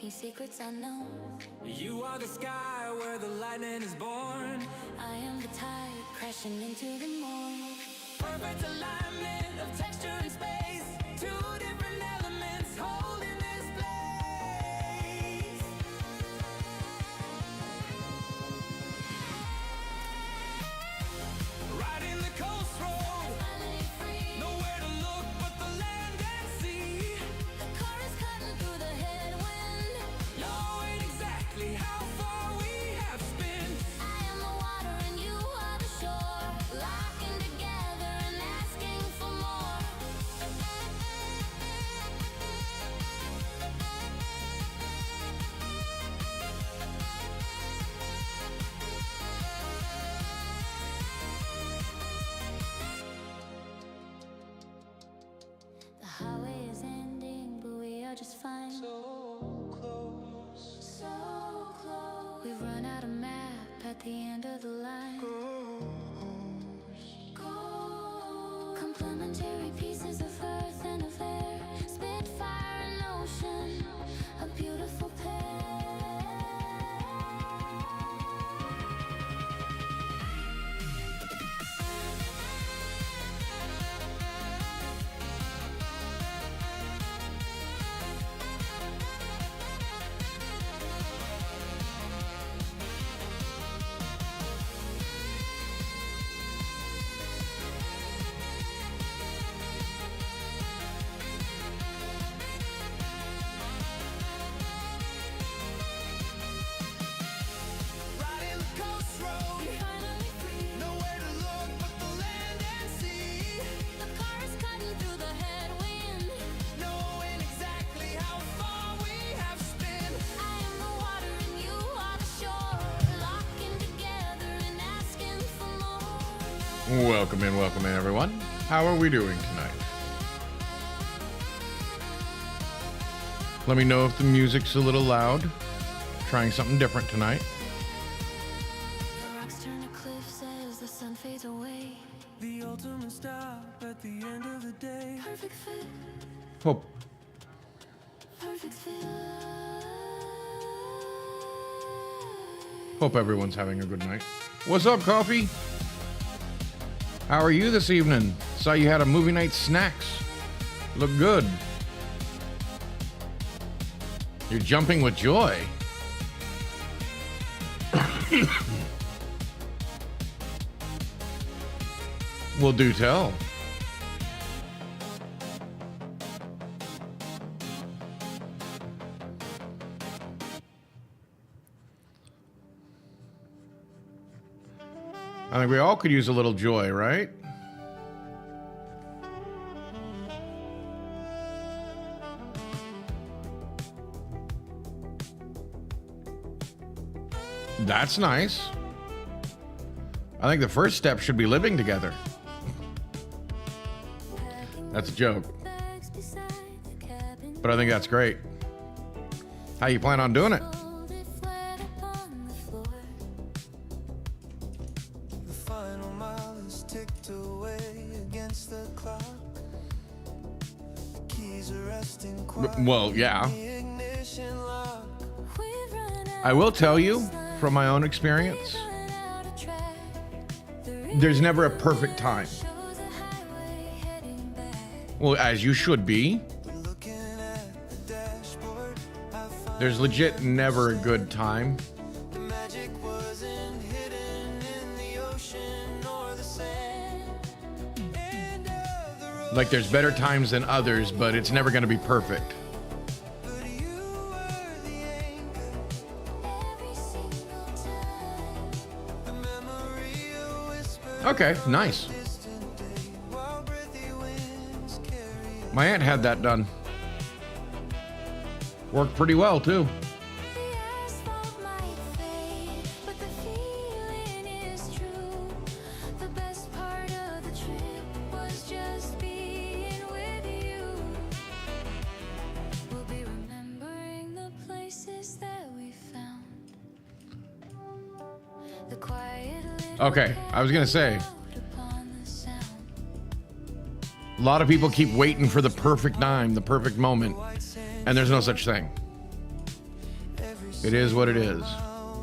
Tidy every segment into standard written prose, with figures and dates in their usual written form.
making secrets unknown. You are the sky where the lightning is born. I am the tide crashing into the morn. Perfect alignment of texture and space. Two different elements holding this place. Riding the coast road, Finally free. nowhere to look but the land and sea. The car is cutting through the headwind. Knowing exactly how far we have spent. I am the water and you are the shore. Locking together and asking for more. The highway is ending, but we are just fine. So close. So close. We've run out of map at the end of the line. Complementary pieces of earth and of air. Spitfire and ocean, a beautiful pair. Riding the coast road, Finally free. nowhere to look but the land and sea. The car is cutting through the headwind. Knowing exactly how far we have spent. I am the water and you are the shore. Locking together and asking for more. Welcome in, everyone. How are we doing tonight? Let me know if the music's a little loud. Trying something different tonight. The rocks turn to cliffs as the sun fades away. The ultimate stop at the end of the day. Perfect fit, Hope perfect fit. hope everyone's having a good night. What's up, Coffee? How are you this evening? Saw you had a movie night snacks. Look good. You're jumping with joy. Well, do tell. I think we all could use a little joy, right? That's nice. I think the first step should be living together. That's a joke, Bags beside the cabin. but I think that's great. How you plan on doing it? Folded flat upon the floor. The final mile is ticked away against the clock. The keys are resting quiet. Well, yeah. The ignition lock. We've run out I will tell you from my own experience, of track. The there's never a perfect time. shows a highway heading back. Well, as you should be. But looking at the dashboard, I find There's legit never a good time. the magic wasn't hidden in the ocean or the sand. End of the road, Like there's better times than others, but it's never going to be perfect. but you were the anchor. Every single time. The memory of whisper. Okay, nice. Distant day, while breathy winds carry My aunt had that done. Worked pretty well, too. The asphalt might fade, but the feeling is true. The best part of the trip was just being with you. We'll be remembering the places that we found. The quiet little Okay, I was going to say, out upon the sound. a lot of people keep waiting for the perfect time, the perfect moment, and there's no such thing. It is what it is.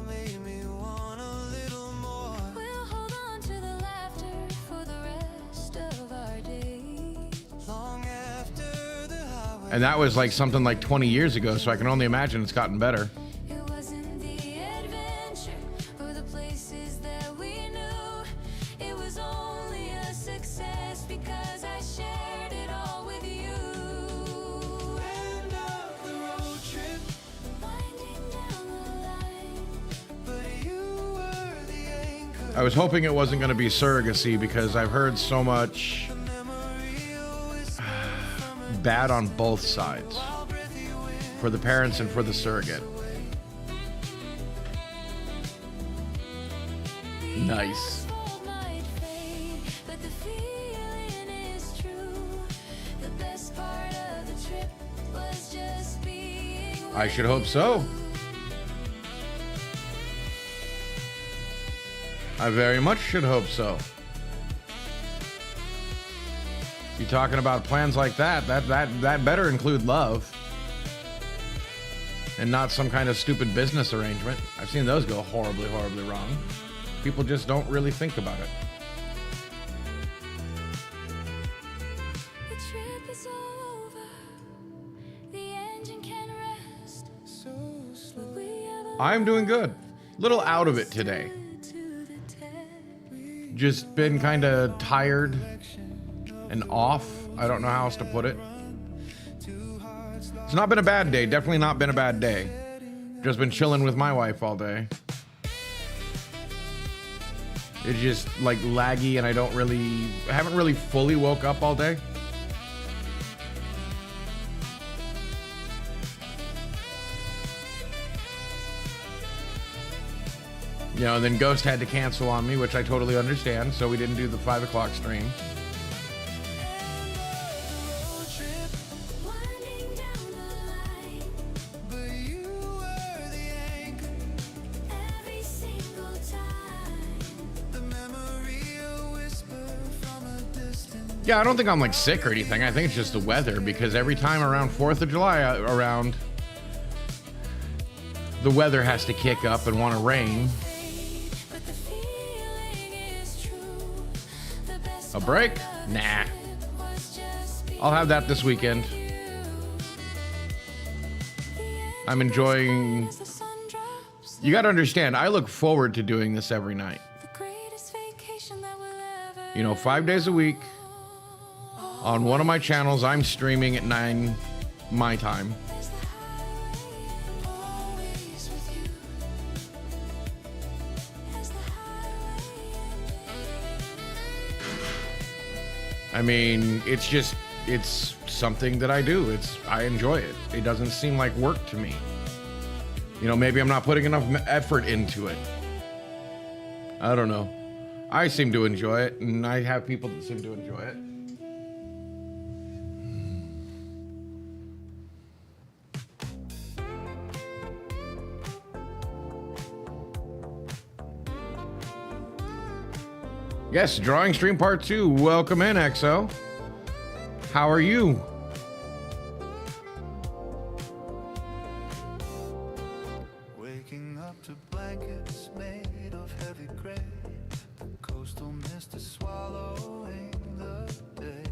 made me want a little more. We'll hold on to the laughter for the rest of our days. Long after the highway. And that was like something like 20 years ago, so I can only imagine it's gotten better. It wasn't the adventure or the places that we knew. It was only a success because I shared it all with you. End of the road trip, Winding down the line. but you were the anchor. I was hoping it wasn't going to be surrogacy because I've heard so much bad on both sides, for the parents and for the surrogate. Nice. Asphalt might fade, but the feeling is true. The best part of the trip was just being with I should hope so. I very much should hope so. You talking about plans like that better include love. And not some kind of stupid business arrangement. I've seen those go horribly, horribly wrong. People just don't really think about it. The trip is all over. The engine can rest. So slow. We have a I'm doing good. Little out of it today. to the test. Just been kind of tired and off. I don't know how else to put it. It's not been a bad day. Definitely not been a bad day. Just been chilling with my wife all day. It's just like laggy and I haven't really fully woke up all day. You know, and then Ghost had to cancel on me, which I totally understand, so we didn't do the 5 o'clock stream. Winding down the line. But you were the anchor. Every single time. The memory a whisper from a distance. Yeah, I don't think I'm like sick or anything. I think it's just the weather because every time around 4th of July, the weather has to kick up and want to rain. But the feeling is true. The best A break? part of the Nah. trip was just being I'll have that this weekend. I'm enjoying. as the sun drops. You got to understand, I look forward to doing this every night. The greatest vacation that we'll ever You know, 5 days a week on one of my channels. I'm streaming at 9 my time. There's the highway, always with you. As the highway I mean, it's something that I do. I enjoy it. It doesn't seem like work to me. You know, maybe I'm not putting enough effort into it. I don't know. I seem to enjoy it, and I have people that seem to enjoy it. Yes, drawing stream part 2. Welcome in, XO. How are you? Waking up to blankets made of heavy gray. The coastal mist is swallowing the day.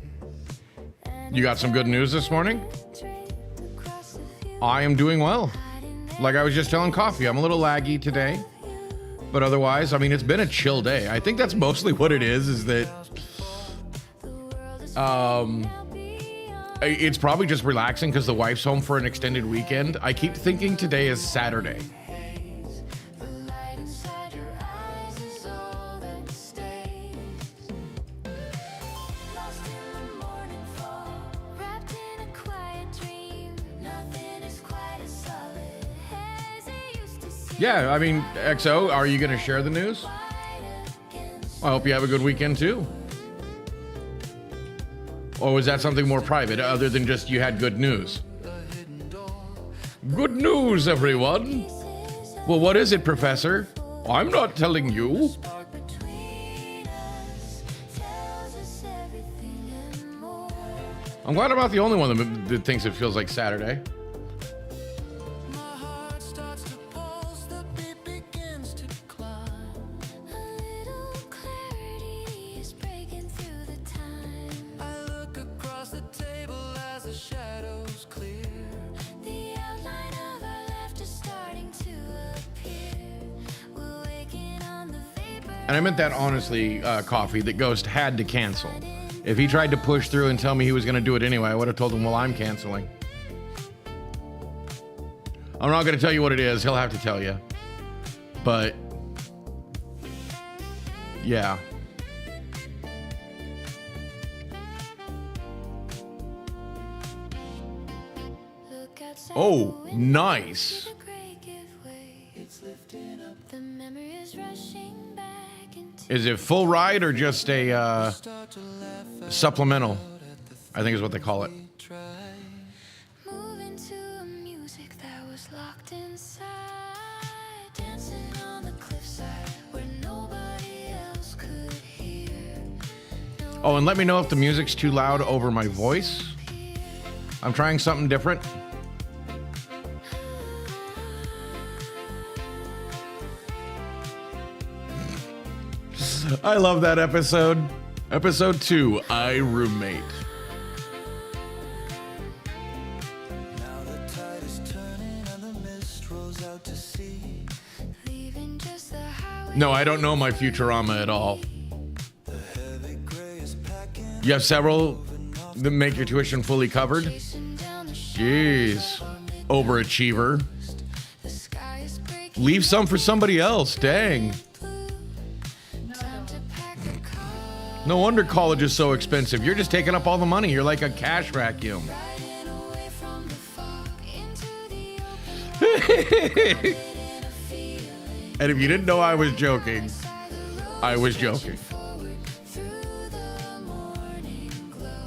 You got some good news this morning? draped across the field. I am doing well. Like I was just telling Coffee, I'm a little laggy today. But otherwise, I mean, it's been a chill day. I think that's mostly what it is that The world is it's probably just relaxing because the wife's home for an extended weekend. I keep thinking today is Saturday. the light inside your eyes is all that stays. Lost in the morning fall, wrapped in a quiet dream. Nothing is quite as solid as it used to seem. Yeah, I mean, XO, are you going to share the news? Fight against I hope you have a good weekend too. Or was that something more private other than just you had good news? Good news, everyone. Well, what is it, Professor? I'm not telling you. spark between us, tells us everything and more. I'm glad I'm not the only one that thinks it feels like Saturday. My heart starts to pour And I meant that honestly, Coffee, that Ghost had to cancel. If he tried to push through and tell me he was going to do it anyway, I would have told him, well, I'm canceling. I'm not going to tell you what it is. He'll have to tell you. But, yeah. Look outside Oh, the window, nice. see the gray give way. It's lifting up. The memories rushing back into Is it full ride or just a Start to laugh supplemental? I think is what they call it. try. moving to a music that was locked inside, dancing on the cliffside where nobody else could hear. Oh, and let me know if the music's too loud over my voice. I'm trying something different. I love that episode. Episode 2, I Roommate. Now the tide is turning and the mist rolls out to sea. Leaving just the highway. No, I don't know my Futurama at all. Heavy gray is packing. You have several that make your tuition fully covered? Chasing down the Jeez. Overachiever. the sky is breaking Leave some for somebody else. Dang. blue. Time to pack a car, No wonder college is so expensive. You're just taking up all the money. You're like a cash vacuum. riding away from the fog into the open. And if you didn't know I was joking, I was joking. Forward through the morning glow.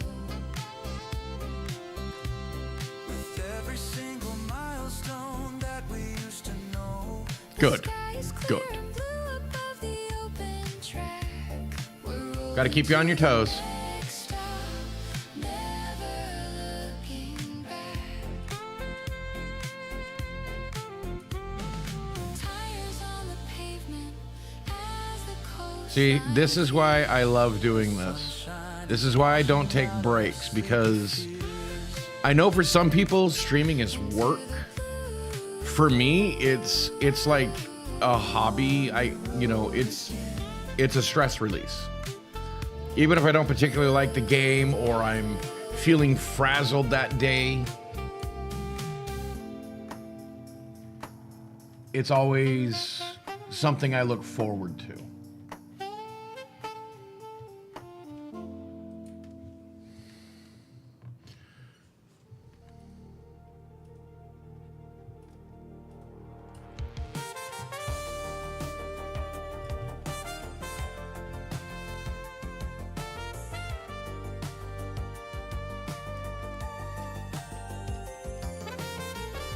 With every single milestone that we used to know. Good. Sky is clear Good. and blue above the open track. We're Got to keep you on your toes. next stop, never looking back. Tires on the pavement as the coast. See, this is why I love doing this. This is why I don't take breaks, because I know for some people streaming is work. For me, it's like a hobby. It's a stress release. Even if I don't particularly like the game or I'm feeling frazzled that day, it's always something I look forward to.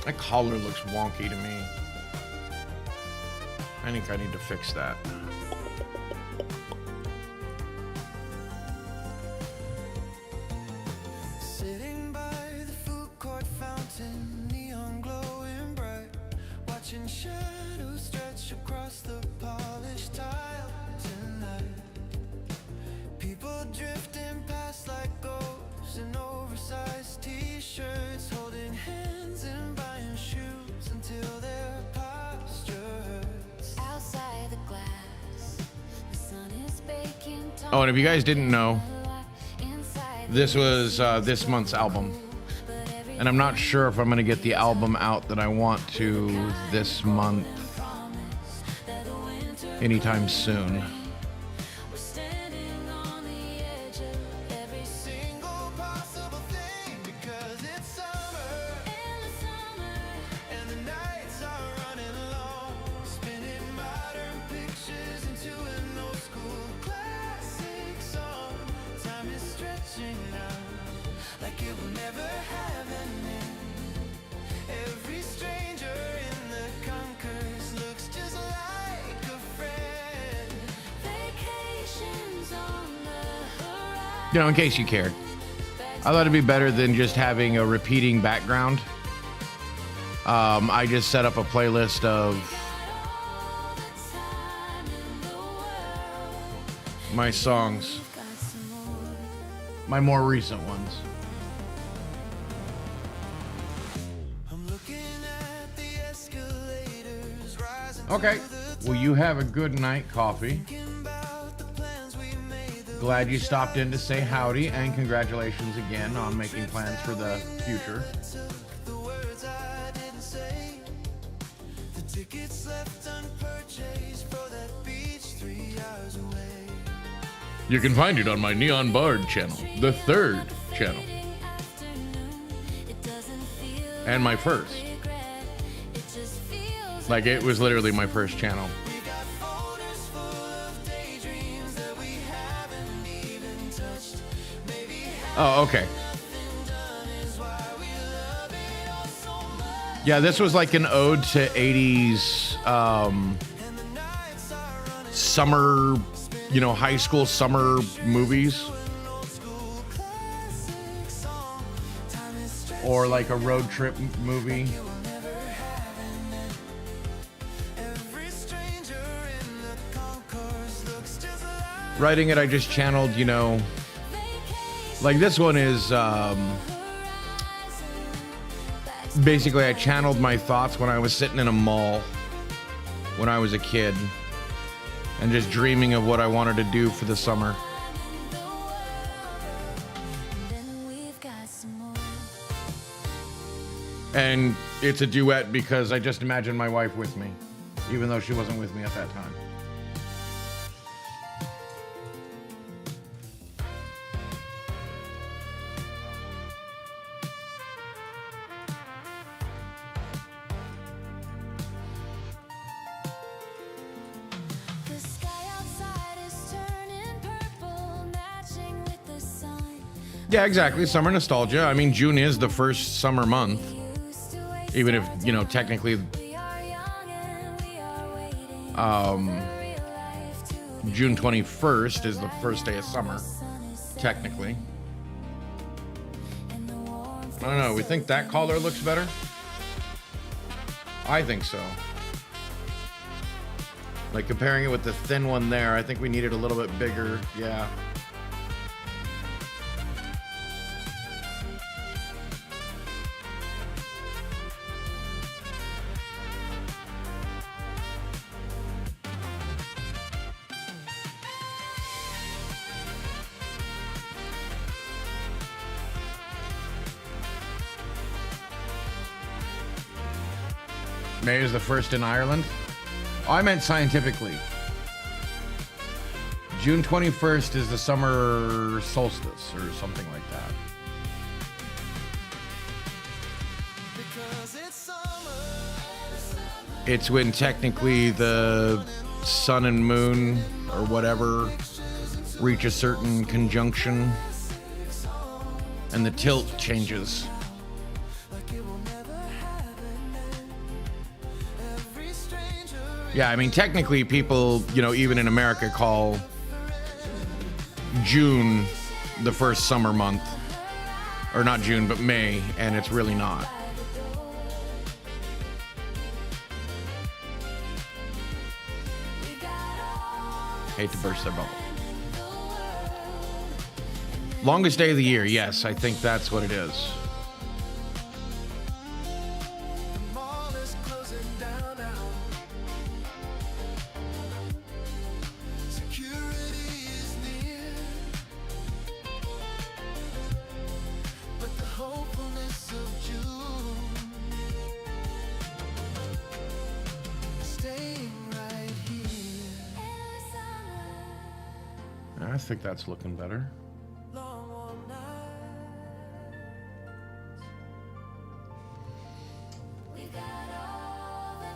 That collar looks wonky to me. I think I need to fix that. Sitting by the food court fountain, neon glowing bright, watching shadows stretch across the polished tile tonight. People drifting past like ghosts in oversized t-shirts, holding hands and buying shoes until their posture hurts. Outside the glass, the sun is baking. Oh, and if you guys didn't know, Inside this was this month's album. And I'm not sure if I'm going to get the album out that I want to this month anytime soon. we're standing on the edge of every Single possible thing, because it's summer endless summer. and the nights are running long. Spinning modern pictures into an old school classic song. Time is stretching out like it will never have an end. Every stranger in the concourse looks just like a friend. Vacations on the horizon. You know, in case you cared, I thought it'd be better than just having a repeating background. I just set up a playlist of All the time in the world. my songs, Got some more. my more recent ones. I'm looking at the escalators rising. Okay. Well, you have a good night, Coffee. Thinking Glad you stopped in to say howdy, and congratulations again on making plans for the future. The words I didn't say, the tickets left unpurchased for that beach 3 hours away. You can find it on my Neon Bard channel, the third channel, and my first. Like, it was literally my first channel. We got folders full of daydreams that we haven't even touched. Maybe Oh, okay. nothing done is why we love it all so much. Yeah, this was like an ode to 80s And the nights are running summer, high school summer movies. old school classic song. Time is stretching. Or like a road trip movie. Every stranger in the concourse looks just like Writing it, I just channeled, like this one is basically I channeled my thoughts when I was sitting in a mall when I was a kid and just dreaming of what I wanted to do for the summer. Then we've got some more. And it's a duet because I just imagined my wife with me, even though she wasn't with me at that time. The sky outside is turning purple, matching with the sun. Yeah, exactly. Summer nostalgia. I mean, June is the first summer month, Used to wait, even if, technically we are young and we are waiting for real life to June 21st is the first day of summer, sun is set technically. and the warmth I don't know. We think that color looks better? I think so. Like comparing it with the thin one there, I think we need it a little bit bigger. Yeah. May is the first in Ireland. Oh, I meant scientifically. June 21st is the summer solstice or something like that. because it's summer. It's when technically the sun and moon or whatever reach a certain conjunction and the tilt changes. Yeah, I mean, technically, people, even in America call June the first summer month. Or not June, but May, and it's really not. Hate to burst their bubble. Longest day of the year, yes, I think that's what it is. The mall is closing down now. Security is near, but the hopefulness of June is staying right here. I think that's looking better. Long warm night. We got all the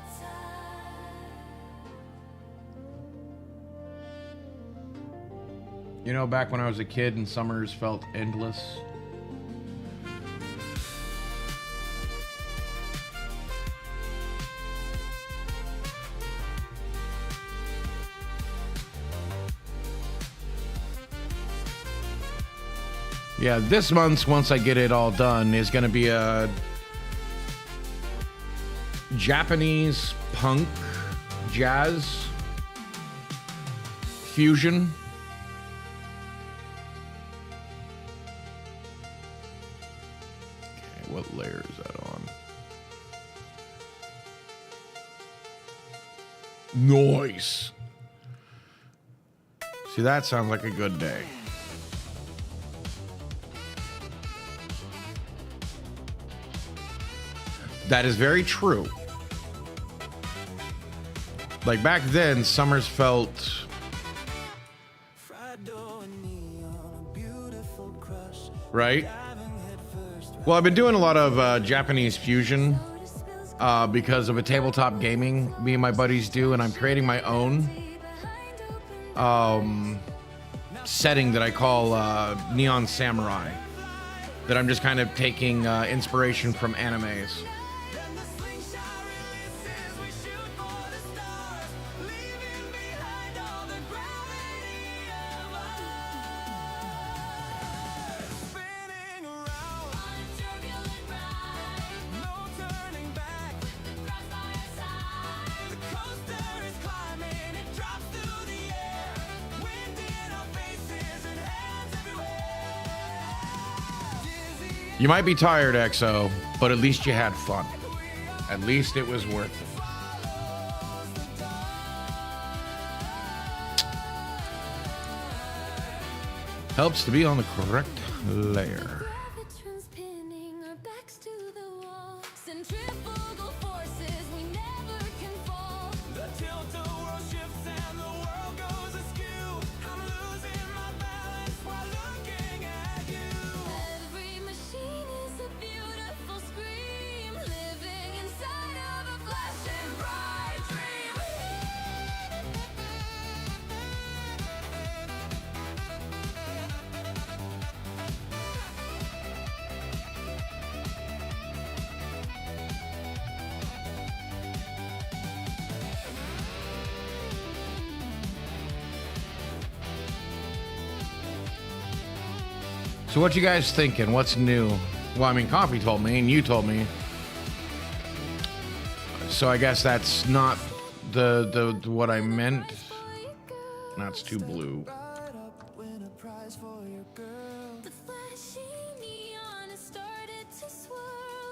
time. Back when I was a kid and summers felt endless. Yeah, this month's, once I get it all done, is going to be a Japanese punk jazz fusion. Okay, what layer is that on? Nice. See, that sounds like a good day. That is very true. Like back then, summers felt Fried dough and neon, a beautiful crush. right. Diving head first. Well, I've been doing a lot of Japanese fusion because of a tabletop gaming me and my buddies do, and I'm creating my own setting that I call Neon Samurai. That I'm just kind of taking inspiration from animes. Then the slingshot releases, we shoot for the stars, leaving behind all the gravity of us. Spinning around on a turbulent ride, no turning back. Cross by your side, the coaster is climbing, it drops through the air, wind in our faces and hands everywhere. Dizzy You might be tired, EXO, but at least you had fun. At least it was worth it. Helps to be on the correct layer. Gravitron spinning, our backs to the wall. Centrifugal forces, we never can fall. the tilt-a-whirl shifts and the world goes askew. I'm losing my balance while looking at you. Every machine is a beautiful scream, living inside of a flashing bright dream. So what you guys thinking? What's new? Well, I mean, Coffee told me and you told me. So I guess that's not the what I meant. That's too blue. Right up, win a prize for your girl. The flashing neon has started to swirl.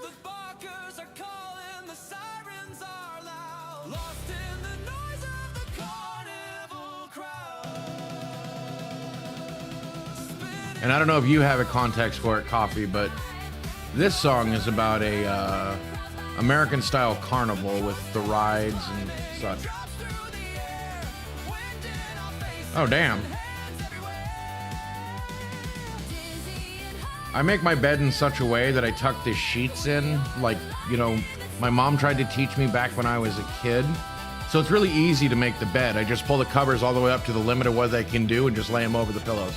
The barkers are calling, the sirens are loud. Lost in the noise of the carnival crowd. Spinning And I don't know if you have a context for it, Coffee, but this song is about a American style carnival with the rides and such. through the air, wind in our faces Oh, damn. Dizzy and high. I make my bed in such a way that I tuck the sheets in, like, you know, my mom tried to teach me back when I was a kid. So it's really easy to make the bed. I just pull the covers all the way up to the limit of what they can do and just lay them over the pillows.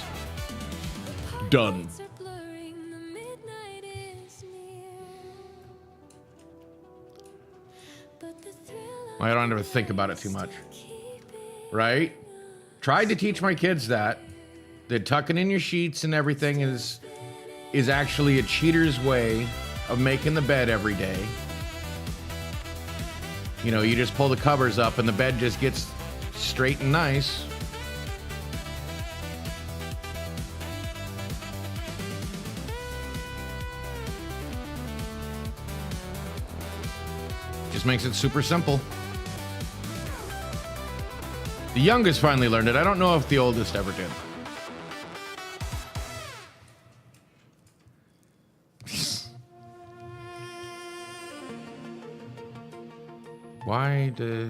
Done. Lights are blurring, the midnight is near. But the thrill of I don't ever think about it too much, keeping right? Tried to teach my kids that tucking in your sheets and everything is actually a cheater's way of making the bed every day. You know, you just pull the covers up and the bed just gets straight and nice. Just makes it super simple. The youngest finally learned it. I don't know if the oldest ever did. Why do...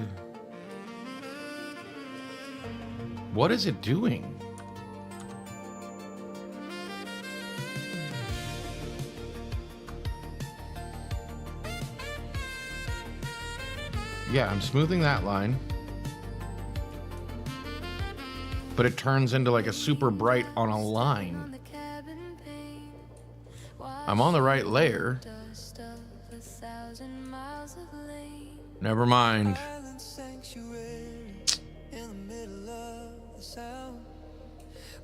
What is it doing? Yeah, I'm smoothing that line. But it turns into like a super bright on a line. on the cabin pane. I'm on the right layer. Dust of 1,000 miles of lane. Never mind. island sanctuary in the middle of the sound.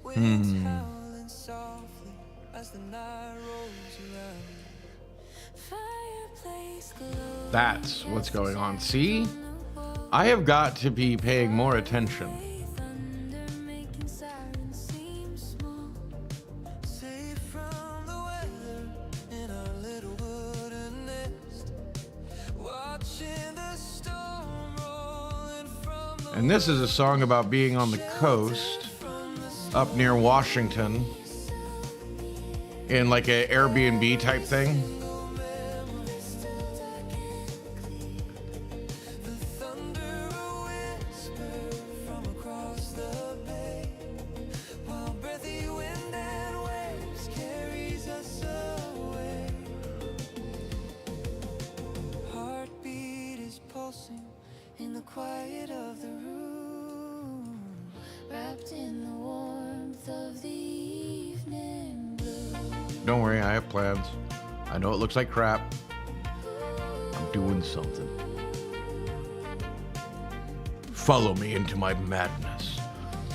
Winds howling softly as the night rolls around. Fireplace glow. That's what's going on. See? I have got to be paying more attention. Thunder making sirens seem small. Safe from the weather in our little wooden nest. Watching the storm rolling from the And this is a song about being on the coast. from up near Washington in like a Airbnb type thing. In the quiet of the room, wrapped in the warmth of the evening blue. Don't worry, I have plans. I know it looks like crap. I'm doing something. Follow me into my madness.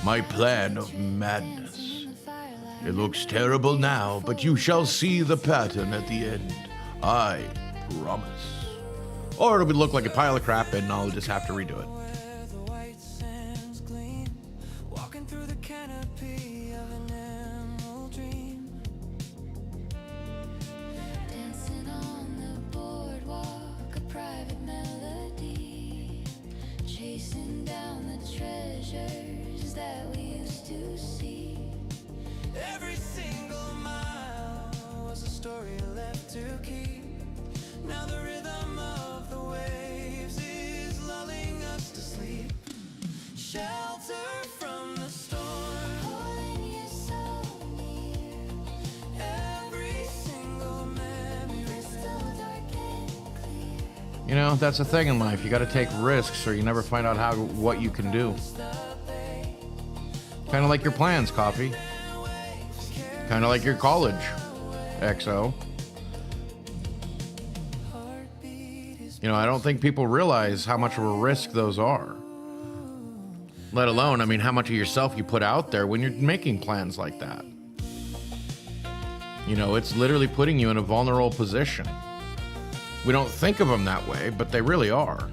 My plan of madness. It looks terrible now, but you shall see the pattern at the end. I promise. Or it'll look like a pile of crap and I'll just have to redo it. The white sands gleam, walking through the canopy of an emerald dream. Dancing on the boardwalk, a private melody, chasing down the treasures that we used to see. Every single mile was a story left to keep. Now the rhythm of the waves is lulling us to sleep. Shelter from the storm, Pulling you so near, every single memory. crystal dark and clear. You know, that's the thing in life. You got to take risks or you never find out what you can do. Kind of like your plans, Coffee. Kind of like your college, XO. You know, I don't think people realize how much of a risk those are. Let alone, I mean, how much of yourself you put out there when you're making plans like that. You know, it's literally putting you in a vulnerable position. We don't think of them that way, but they really are.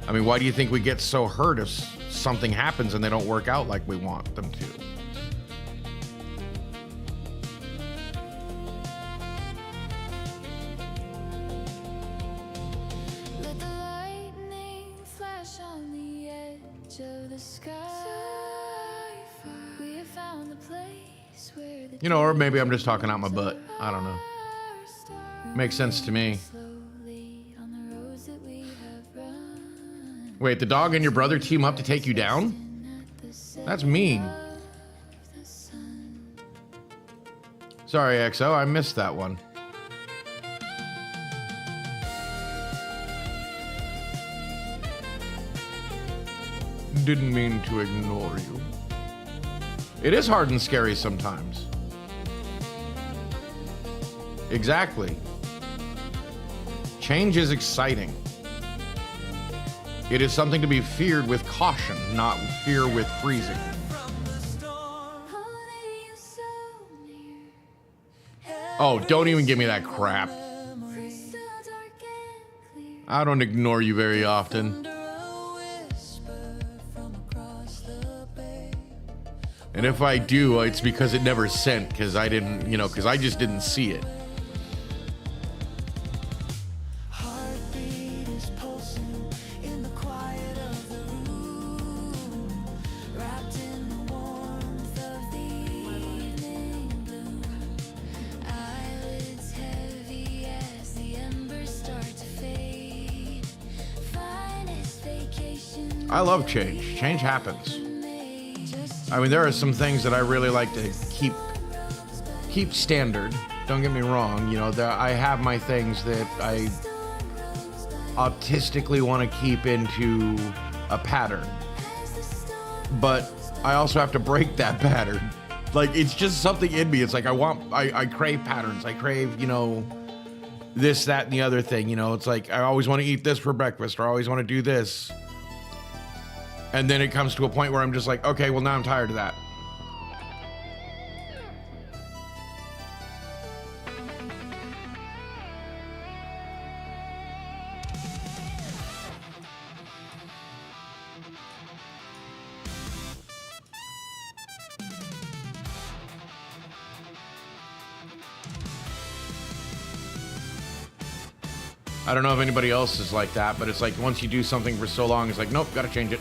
I mean, why do you think we get so hurt if something happens and they don't work out like we want them to? Let the lightning flash on the edge of the sky. We have found the place where the You know, or maybe I'm just talking out my butt. I don't know. stars Makes sense to me. slowly on the roads that we have run. Wait, the dog and your brother team up to take you down? At the set That's mean. of the sun. Sorry, XO, I missed that one. Didn't mean to ignore you. It is hard and scary sometimes. Exactly. Change is exciting. It is something to be feared with caution, not fear with freezing. Holding you so near. Oh, don't even give me that crap. Crystal dark and clear. I don't ignore you very often. under a whisper from across the bay. And if I do, it's because it never sent, because I didn't, because I just didn't see it. Heartbeat is pulsing in the quiet of the room, Wrapped in the warmth of the evening blue. Eyelids heavy as the embers start to fade. Finest vacation I love change. Change happens. made. Just I mean, there are some things that I really like to keep standard. Don't get me wrong. I have my things that I autistically want to keep into a pattern, but I also have to break that pattern. Like, it's just something in me. It's like I crave patterns. I crave, this, that, and the other thing. It's like I always want to eat this for breakfast, or I always want to do this. And then it comes to a point where I'm just like, okay, well, now I'm tired of that. I don't know if anybody else is like that, but it's like once you do something for so long, it's like, nope, gotta change it.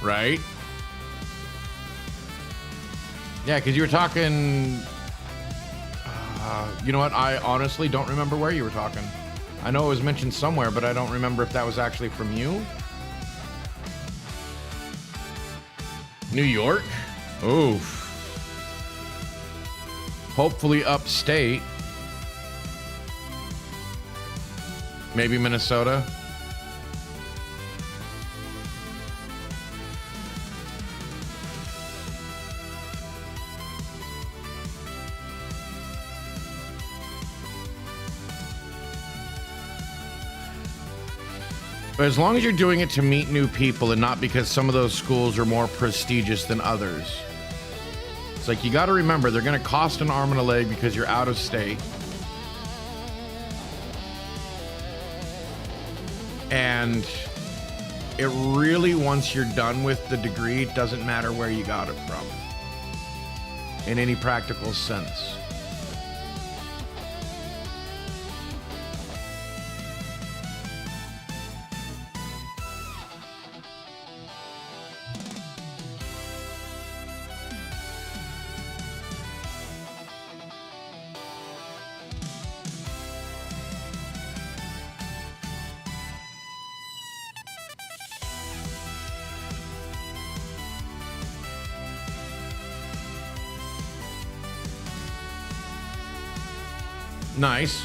right? Yeah, because you were talking. You know what? I honestly don't remember where you were talking. I know it was mentioned somewhere, but I don't remember if that was actually from you. New York? Oof. Hopefully upstate. Maybe Minnesota. But as long as you're doing it to meet new people and not because some of those schools are more prestigious than others. It's like you got to remember they're going to cost an arm and a leg because you're out of state. And it really, once you're done with the degree, it doesn't matter where you got it from in any practical sense. Nice.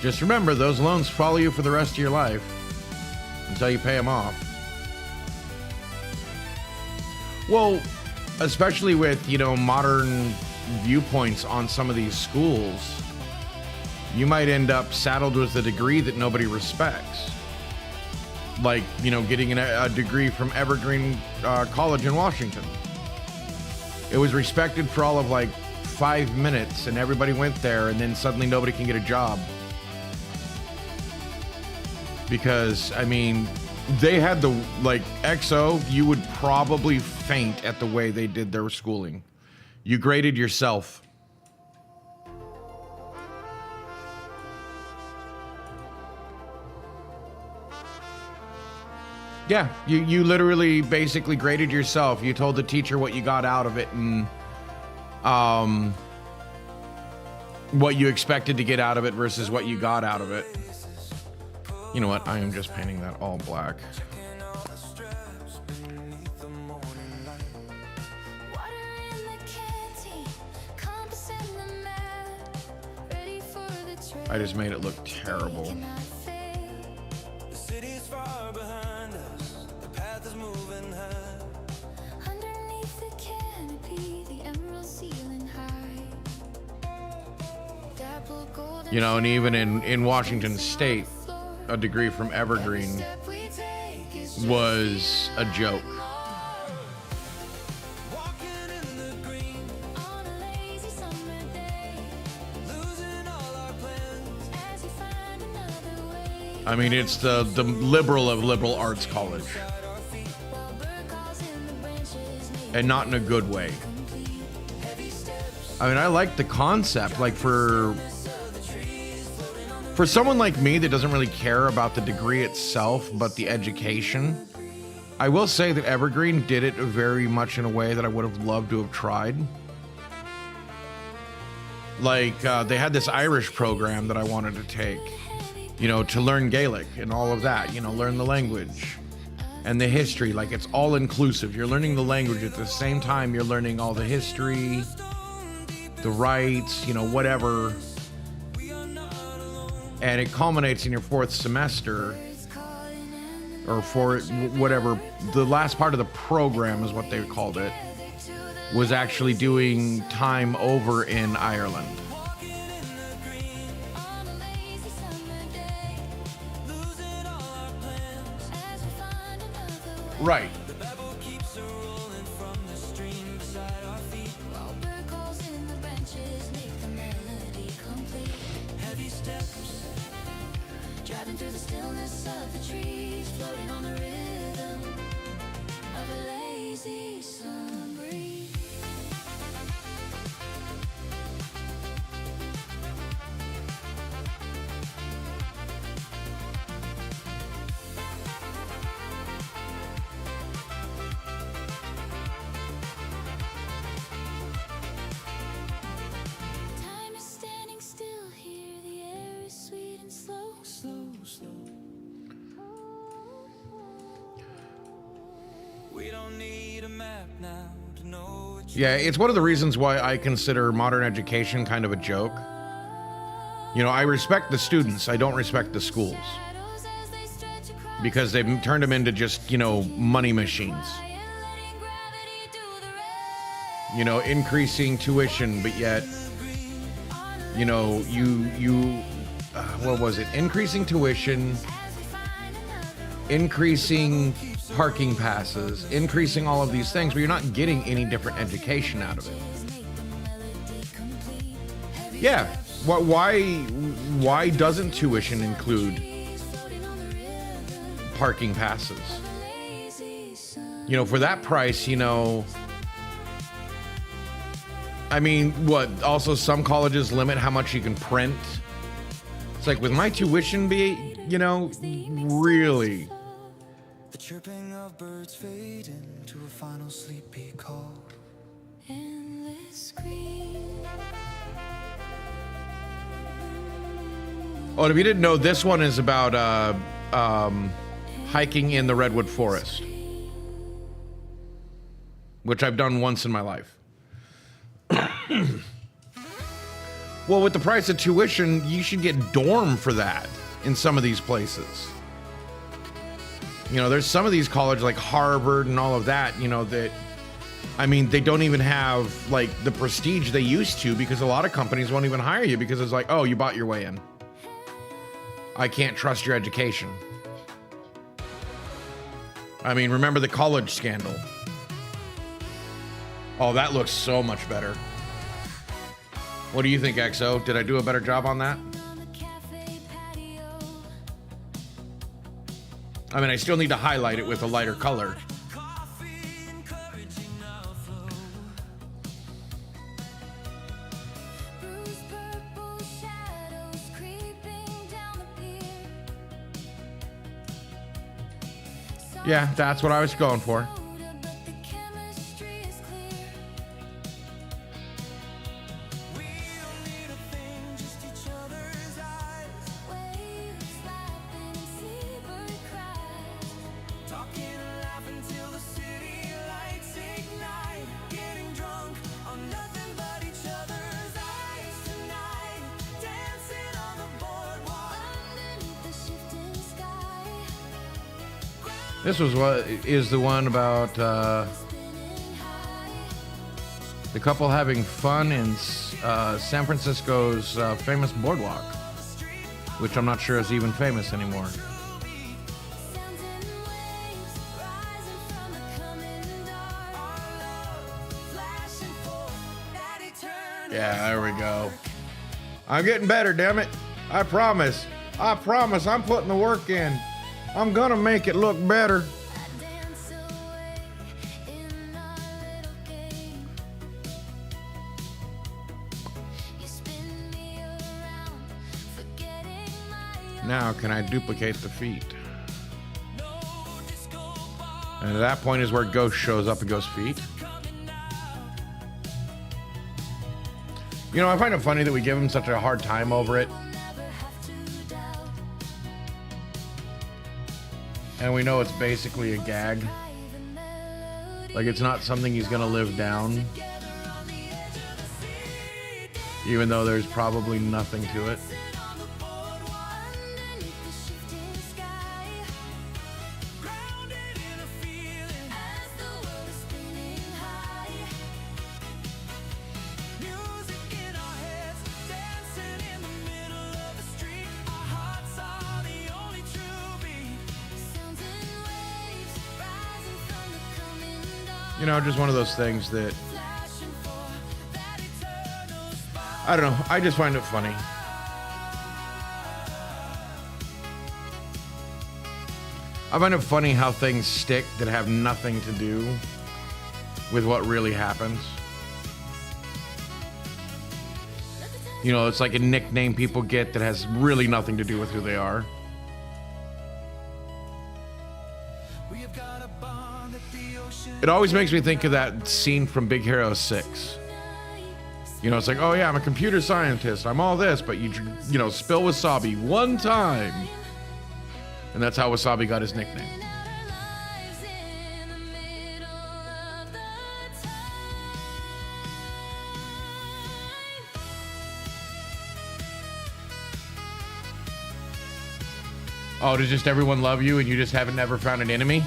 Just remember, those loans follow you for the rest of your life until you pay them off. Well, especially with, modern viewpoints on some of these schools, you might end up saddled with a degree that nobody respects. Like, getting a degree from Evergreen College in Washington. It was respected for all of 5 minutes, and everybody went there, and then suddenly nobody can get a job. Because, they had the, XO, you would probably faint at the way they did their schooling. You graded yourself. Yeah, you literally basically graded yourself. You told the teacher what you got out of it and what you expected to get out of it versus what you got out of it. You know what? I am just painting that all black. I just made it look terrible. The city's far behind us. The path is moving high. Underneath the canopy, the emerald ceiling high. Dappled golden And even in Washington State, a degree from Evergreen step we take is was a joke. Walking in the green, on a lazy summer day. losing all our plans. As you find another way. I mean, it's the liberal of liberal arts college. While bird calls in the branches make And not in a good way. complete. Heavy steps I mean, I like the concept. For someone like me that doesn't really care about the degree itself, but the education, I will say that Evergreen did it very much in a way that I would have loved to have tried. They had this Irish program that I wanted to take, to learn Gaelic and all of that, learn the language and the history. It's all inclusive. You're learning the language at the same time you're learning all the history, the rights, whatever. And it culminates in your fourth semester, or whatever. The last part of the program is what they called it, was actually doing time over in Ireland. on a lazy summer day. Losing all our plans. As we find another way. Right. The babble keeps a rolling from the stream beside our feet. While bird calls in the branches make the melody complete. Heavy steps, Driving through the stillness of the trees, floating on the rhythm of a lazy summer breeze. We don't need a map now to know which Yeah, it's one of the reasons why I consider modern education kind of a joke. You know, I respect the students, I don't respect the schools. Shadows as they stretch across Because they've turned them into just, you know, money machines. and letting gravity do the rest. You know, increasing tuition, but yet, you know, what was it? Increasing tuition, As we find another increasing parking passes, increasing all of these things, but you're not getting any different education out of it. make the melody complete. Heavy Yeah. Why doesn't tuition include trees floating on the rhythm parking passes? of a lazy sun. You know, for that price, you know, I mean, what? Also, some colleges limit how much you can print. It's like, with my tuition be, you know, really? the chirping of birds fade into a final sleepy call. Endless green. Oh, and if you didn't know, this one is about hiking in the Redwood Forest, which I've done once in my life. Well, with the price of tuition, you should get dorm for that in some of these places. You know, there's some of these colleges like Harvard and all of that, you know, that, I mean, they don't even have like the prestige they used to, because a lot of companies won't even hire you because it's like, oh, you bought your way in. I can't trust your education. I mean, remember the college scandal? Oh, that looks so much better. What do you think, XO? Did I do a better job on that? On the cafe patio. I mean, I still need to highlight it with a lighter color. Coffee encouraging our flow. Bruised purple shadows creeping down the pier. Yeah, that's what I was going for. Soda, but the chemistry is clear. We don't need a thing, just each other's eyes. Waves lapping and seabird cries. Talking and laughing till the city lights ignite. Getting drunk on nothing but each other's eyes tonight. Dancing on the boardwalk. Underneath the shifting sky. This was what is the one about Spinning high. the couple having fun in San Francisco's famous boardwalk, which I'm not sure is even famous anymore. Sounds in waves rising from the coming dark. Flashing for that eternal. Yeah, there we go. I'm getting better, damn it. I promise. I promise I'm putting the work in. I'm gonna make it look better. I dance away in our little game. You spin me around, forgetting my own. Now, can I duplicate the feet? No disco ball And at that point is where Ghost shows up and goes, feet. coming out. You know, I find it funny that we give him such a hard time over it. Never have to doubt. And we know it's basically a gag. Drive and melody Like, it's not something he's gonna live down, together on the edge of the sea. even though there's probably nothing to it. On the boardwalk underneath the shifting sky. Grounded in a feeling. As the world is spinning high. Music in our heads. Dancing in the middle of the street. Our hearts are the only true beat. Sounds in waves rising from the coming dark. You know, just one of those things that, Flashing for That eternal spark. I don't know, I just find it funny. I find it funny how things stick that have nothing to do with what really happens. You know, it's like a nickname people get that has really nothing to do with who they are. We have got a bond at the ocean. It always makes me think of that scene from Big Hero 6. You know, it's like, oh yeah, I'm a computer scientist, I'm all this, but you know, spill wasabi one time. And that's how Wasabi got his nickname. lives in the Oh, does just everyone love you and you just haven't ever found an enemy?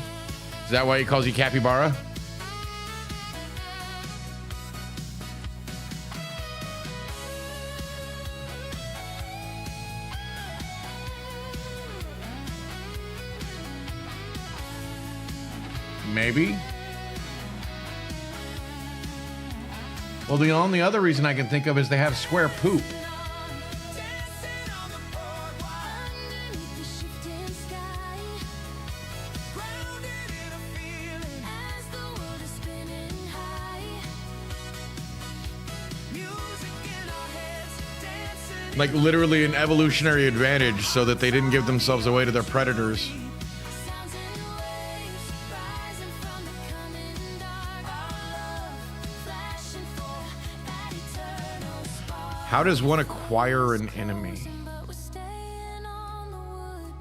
Is that why he calls you Capybara? Maybe. Well, the only other reason I can think of is they have square poop. Dancing on the boardwalk, Underneath the shifting sky, grounded in a feeling. as the world is spinning high. Music in our heads, dancing. Like literally an evolutionary advantage so that they didn't give themselves away to their predators. Sounds and waves rising from the coming dark. Our love flashing for that eternal spark. How does one acquire an enemy? But we're staying on the wood.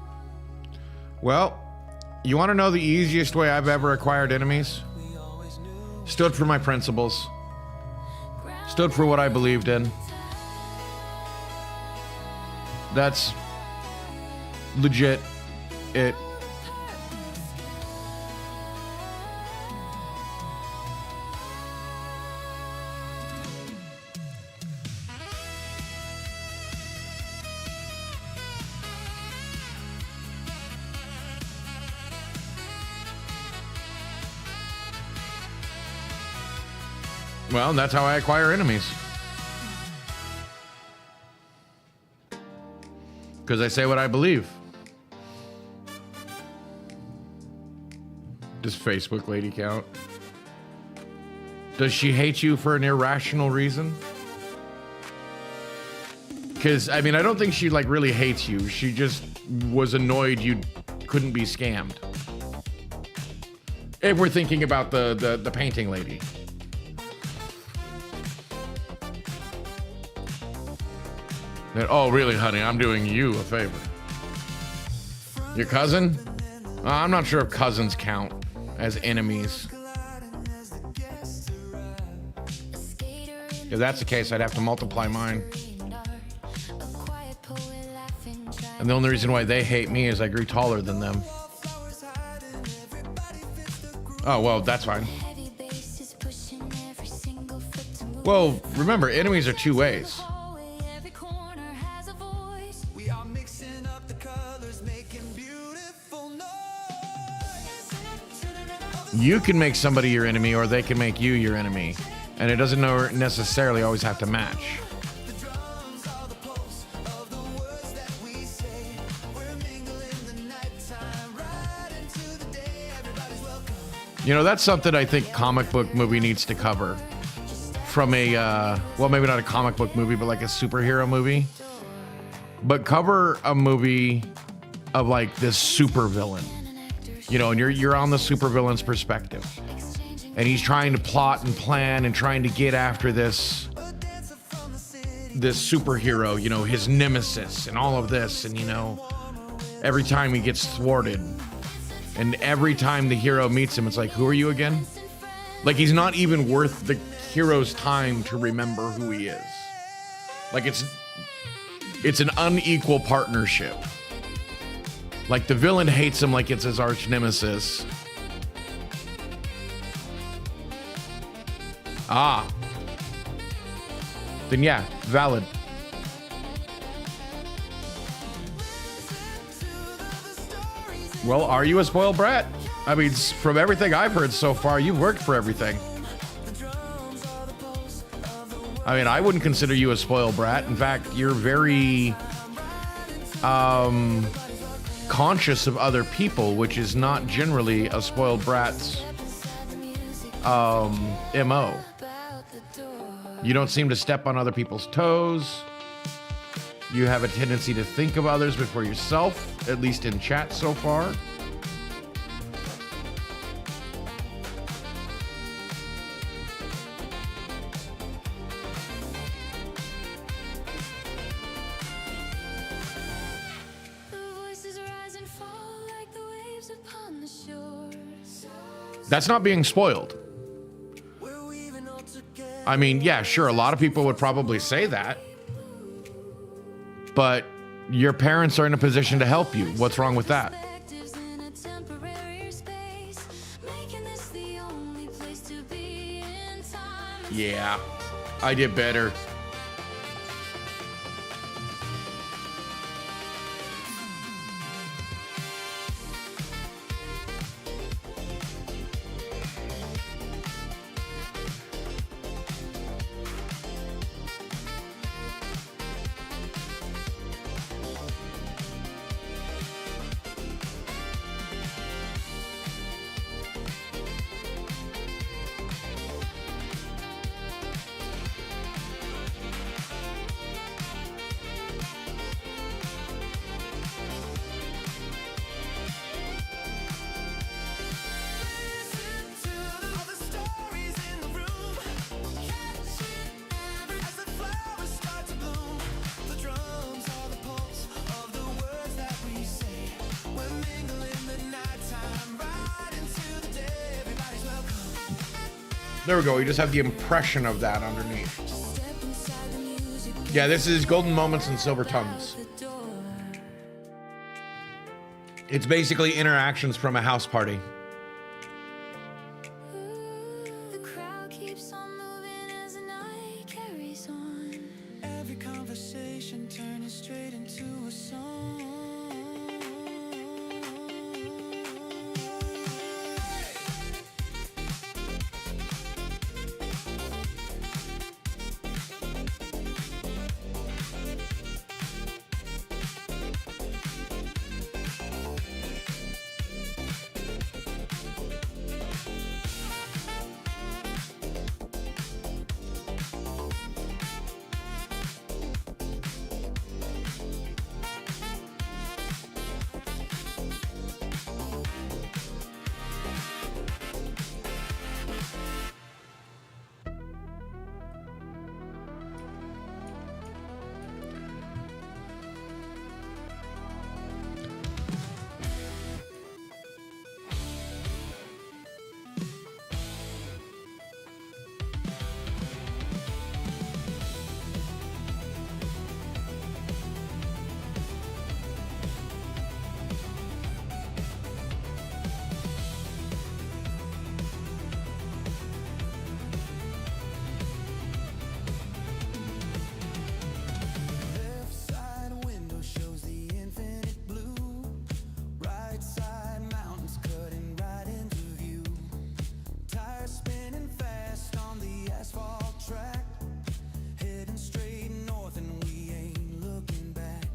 Well, you want to know the easiest way I've ever acquired enemies? Stood for my principles. Stood for what I believed in. That's legit it. Well, that's how I acquire enemies. Because I say what I believe. Does Facebook lady count? Does she hate you for an irrational reason? Because, I mean, I don't think she, like, really hates you. She just was annoyed you couldn't be scammed. If we're thinking about the painting lady. That, oh, really, honey, I'm doing you a favor. Your cousin? I'm not sure if cousins count as enemies. A skater in If that's the case, I'd have to multiply mine. the dark. A quiet poet laughing, trying And the only reason why they hate me is I grew taller than them. Oh, well, that's fine. heavy bass is pushing every single foot to move. Well, remember, enemies are two ways. Hallway, every corner has a voice. We are mixing up the colors, making beautiful noise. You can make somebody your enemy, or they can make you your enemy. And it doesn't necessarily always have to match. The drums are the pulse of the words that we say. We're mingling the nighttime right into the day. Everybody's welcome. You know, that's something I think comic book movie needs to cover. From a, well, maybe not a comic book movie, but like a superhero movie. But cover a movie of like this super villain. You know, and you're on the supervillain's perspective. And he's trying to plot and plan and trying to get after this superhero, you know, his nemesis and all of this. And, you know, every time he gets thwarted and every time the hero meets him, it's like, who are you again? Like, he's not even worth the hero's time to remember who he is. Like, it's an unequal partnership. Like, the villain hates him like it's his arch nemesis. Ah. Then yeah, valid. Well, are you a spoiled brat? I mean, from everything I've heard so far, you've worked for everything. I mean, I wouldn't consider you a spoiled brat. In fact, you're very conscious of other people, which is not generally a spoiled brat's MO. You don't seem to step on other people's toes. You have a tendency to think of others before yourself, at least in chat so far. The voices rise and fall like the waves upon the shore. That's not being spoiled. We're weaving all together. I mean, yeah, sure, a lot of people would probably say that. But Your parents are in a position to help you. What's wrong with that? Perspectives in a temporary space, making this the only place to be in time. Yeah, I did better. To all the stories in the room, catch it as the flowers start to bloom. The drums are the pulse of the words that we say. We're mingling the nighttime right into the day. Everybody's welcome. There we go. You just have the impression of that underneath. Step inside the music, Yeah, this is Golden Moments and Silver Tongues. the door. It's basically interactions from a house party. The crowd keeps on moving as the night carries on. Every conversation turning straight into a song. Left side window shows the infinite blue. Right side mountains cutting right into view. Tires spinning fast on the asphalt track. Heading straight north and we ain't looking back.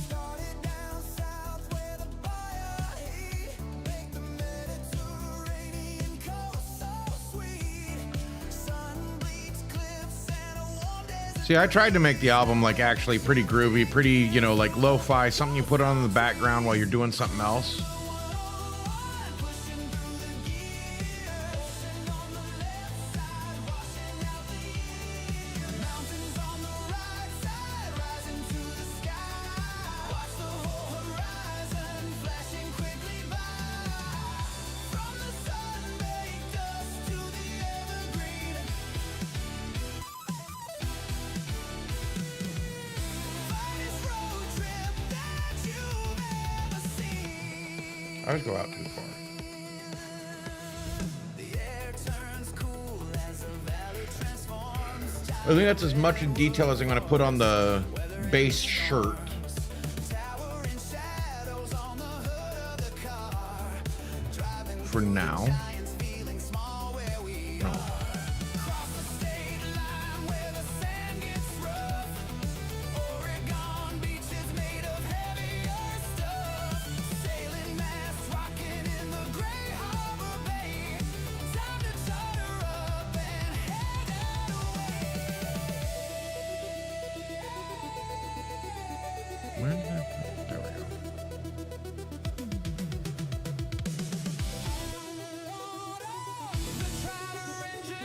Started down south where the fire heat make the Mediterranean coast so sweet. Sun bleached cliffs and a warm desert. See, I tried to make the album like actually pretty groovy, pretty, you know, like lo-fi, something you put on in the background while you're doing something else. Mountains on the right side rising to the sky. Watch the whole horizon flashing quickly by. From the sun-baked dust to the evergreen. Finest road trip that you've ever seen. I just go out too far. The air turns cool as the valley transforms. I think that's as much in detail as I'm going to put on the base shirt. Towering shadows on the hood of the car. Driving For now. giants feeling small where we No. cross the state line where the sand gets rough. Oregon beaches made of heavier stuff. Sailing masts rocking in the gray harbor bay. Time to charter up and head away. Where's that? There we go. The Trotter engine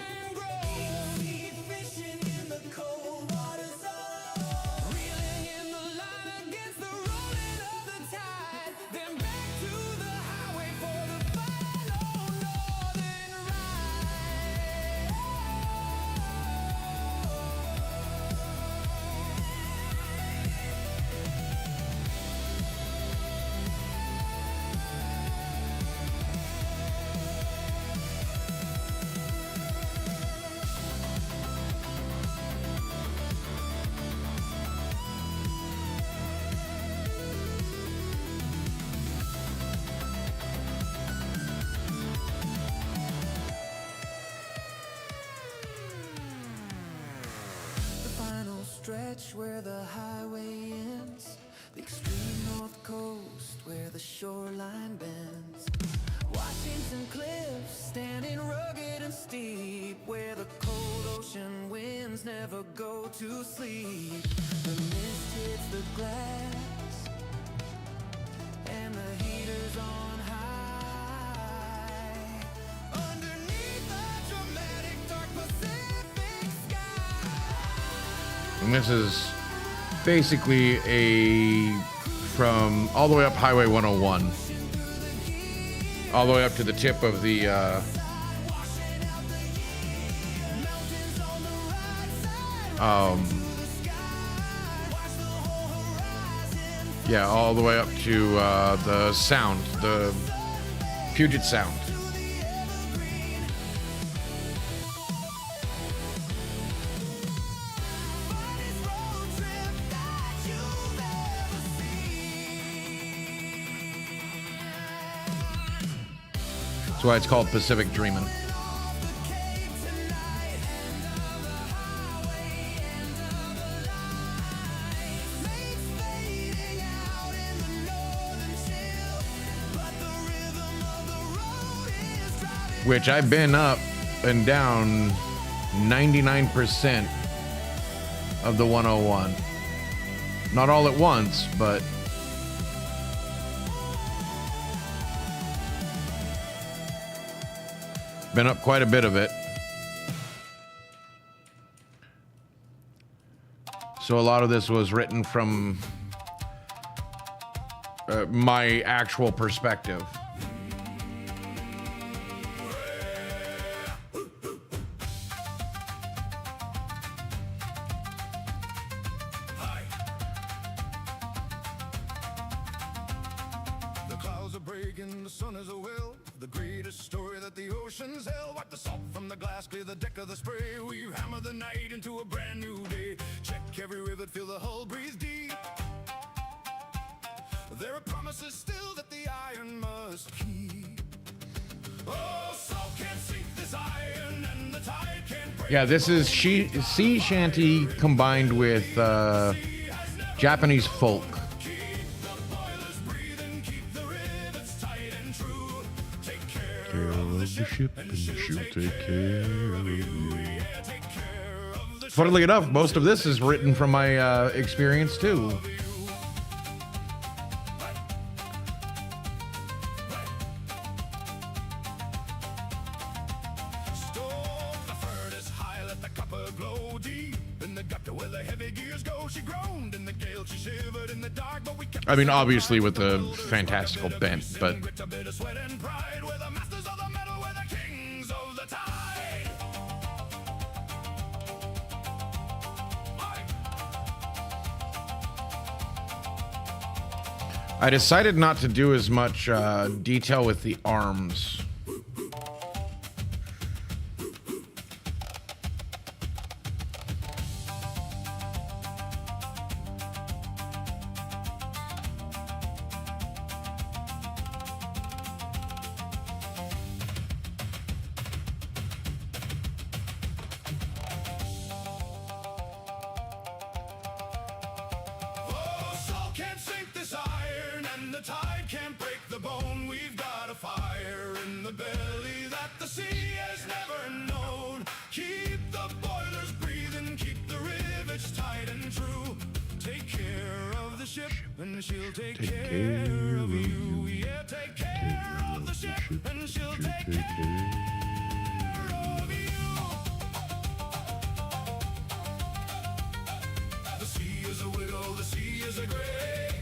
stretch where the highway ends, the extreme north coast where the shoreline bends. Washington cliffs standing rugged and steep, where the cold ocean winds never go to sleep. The mist hits the glass and the heaters on high. Underneath the dramatic dark Pacific sky. And this is basically from all the way up Highway 101, all the way up to the tip of the yeah, all the way up to the Sound, the Puget Sound. That's why it's called Pacific Dreamin'. Which I've been up and down 99% of the 101. Not all at once, but been up quite a bit of it. So a lot of this was written from my actual perspective. The clouds are breaking, the sun is a will. The greatest story that the ocean's held. Wipe the salt from the glass, clear the deck of the spray. We hammer the night into a brand new day. Check every rivet, feel the hull breathe deep. There are promises still that the iron must keep. Oh, salt can't sink this iron, and the tide can't break. Yeah, this is sea shanty combined with Japanese folk. Funnily enough, most of this is written from my experience too. Stoke the furnace high, let the copper glow deep in the gutter where the heavy gears go. She groaned in the gale, she shivered in the dark, but we kept. I mean, obviously with the fantastical bent, but A bit of sweat and pride, we're the masters of the metal, we're the kings of the tide. I decided not to do as much detail with the arms. Oh, salt can't sink this iron, and the tide can't break the bone. We've got a fire in the belly that the sea has never known. Keep the boilers breathing, keep the rivets tight and true. Take care of the ship, and she'll take care of you. Yeah, take care of the ship, and she'll take care of you. The sea is a widow, the sea is a grave,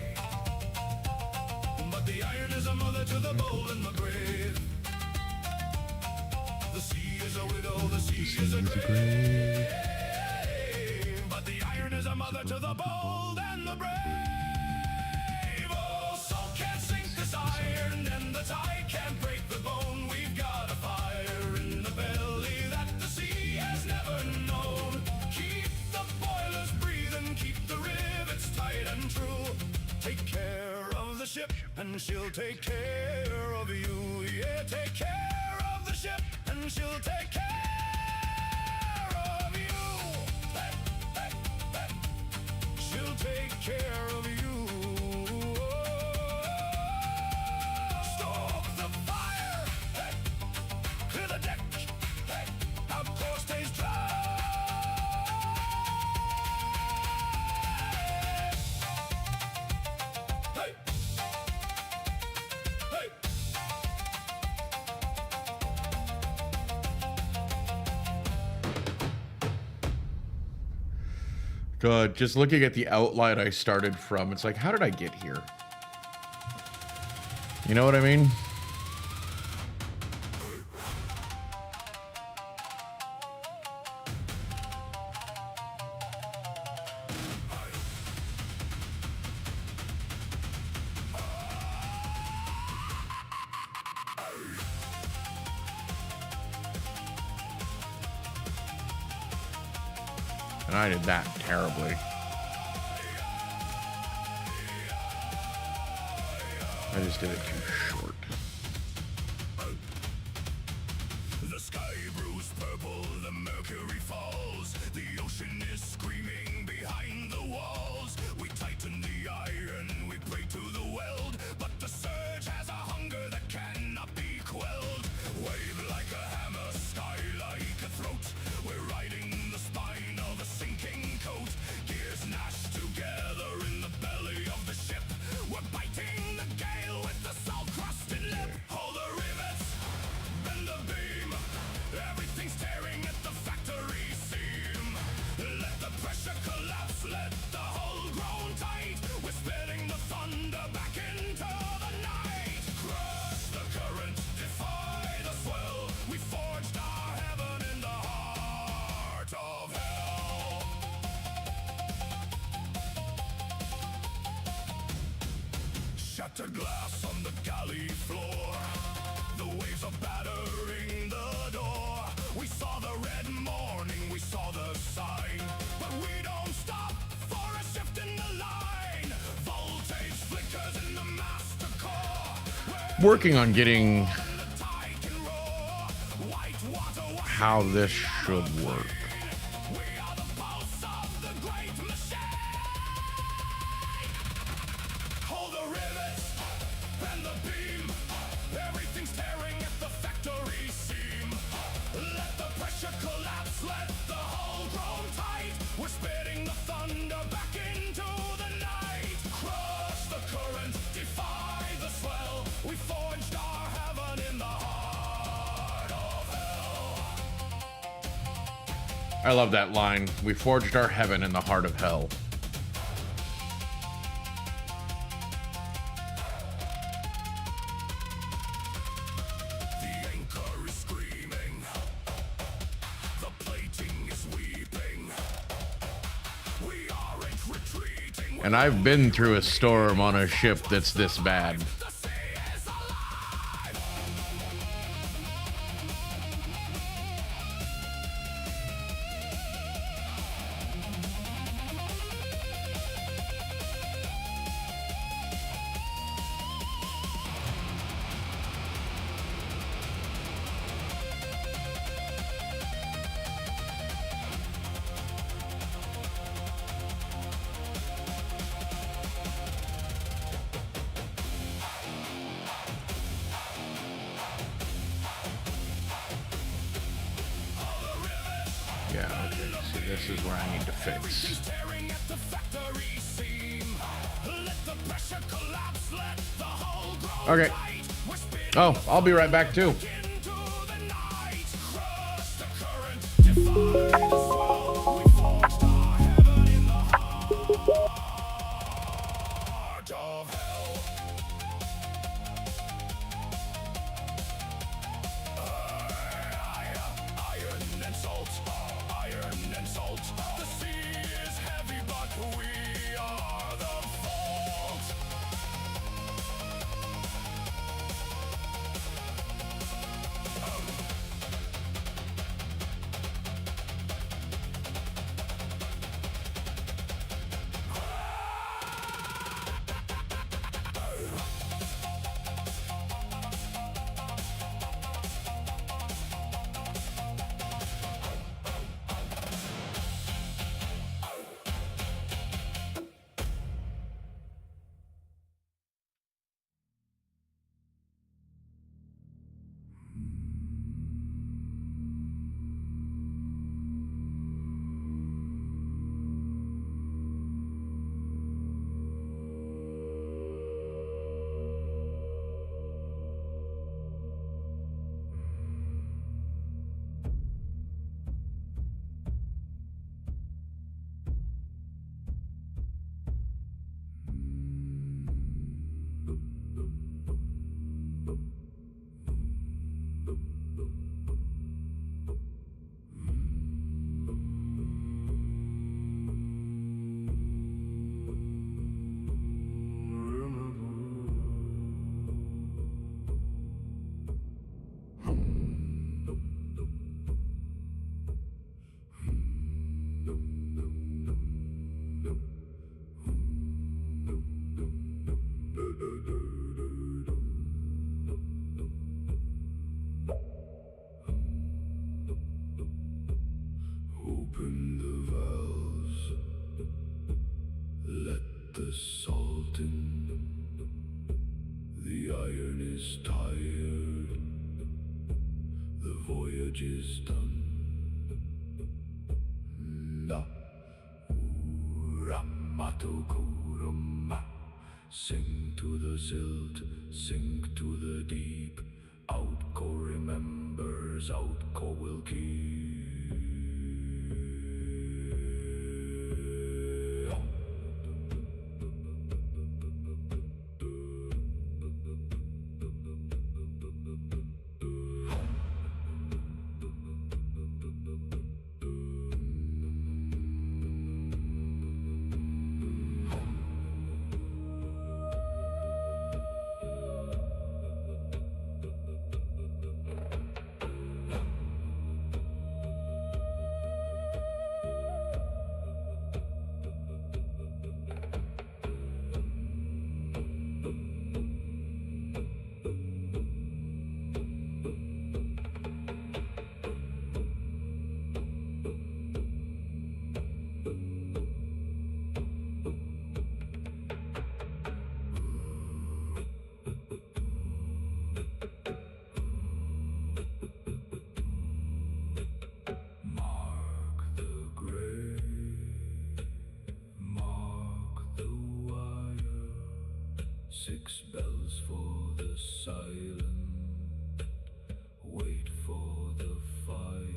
but the iron is a mother to the bold and the brave. The sea is a widow, the sea is a grave, but the iron is a mother to the bold and the brave. Oh, salt can't sink this iron, and the tide can't break the bone. We've got a fire in the belly that the sea has never known. Keep the boilers breathing, keep the rivets tight and true. Take care of the ship, and she'll take care of you. Yeah, take care of the ship, and she'll take care of you. Hey, hey, hey. God, just looking at the outline I started from, it's like, how did I get here? You know what I mean? And I did that terribly. I just did it too short. The sky brews purple, the mercury falls. The ocean is screaming behind the walls. We tighten the iron, we pray to the weld. But the surge has a hunger that cannot be quelled. Wave like a hammer, sky like a throat. We're riding the spine of a sinking coat. Gears gnashed together in the belly of the ship. We're biting the gale with the salt-crusted lip. Hold the rivets, bend the beam. Everything's tearing at the factory seam. Let the pressure collapse, let the hull grow tight. We're spitting the thunder back into the night. Crush the current, defy the swell. We forged our heaven in the heart of hell. Shattered glass on the galley floor. The waves are battering the door. We saw the red morning, we saw the sign. But we don't stop for a shift in the line. Voltage flickers in the master core. Where Working on getting the tide can roar. White water how this should work. we are the pulse of the great machine. Hold the rivets, bend the beam. Everything's tearing at the factory seam. Let the pressure collapse, let the hull grow tight. We're spitting the thunder back into the night. Crush the current, defy the swell. We forged our heaven in the heart of hell. I love that line. We forged our heaven in the heart of hell. The anchor is screaming. The plating is weeping. We aren't retreating. And I've been through a storm on a ship that's this bad. The sea is alive. Yeah, okay. See, this is where I need to fix. Tearing at the factory seam. Let the pressure collapse, let the hull grow Okay. tight. We're spitting Oh, I'll be right back too. into the night. Crush the current, defy the swell. We forged our heaven in the heart of hell. Iron and salt, iron and salt. The sea is heavy, but we are the fault. voyage is done. Na Ramato Kuruma. Sing to the silt, sink to the deep. Outco remembers, outco will keep. Mark the grave, mark the wire. 6 bells for the silent, wait for the fire.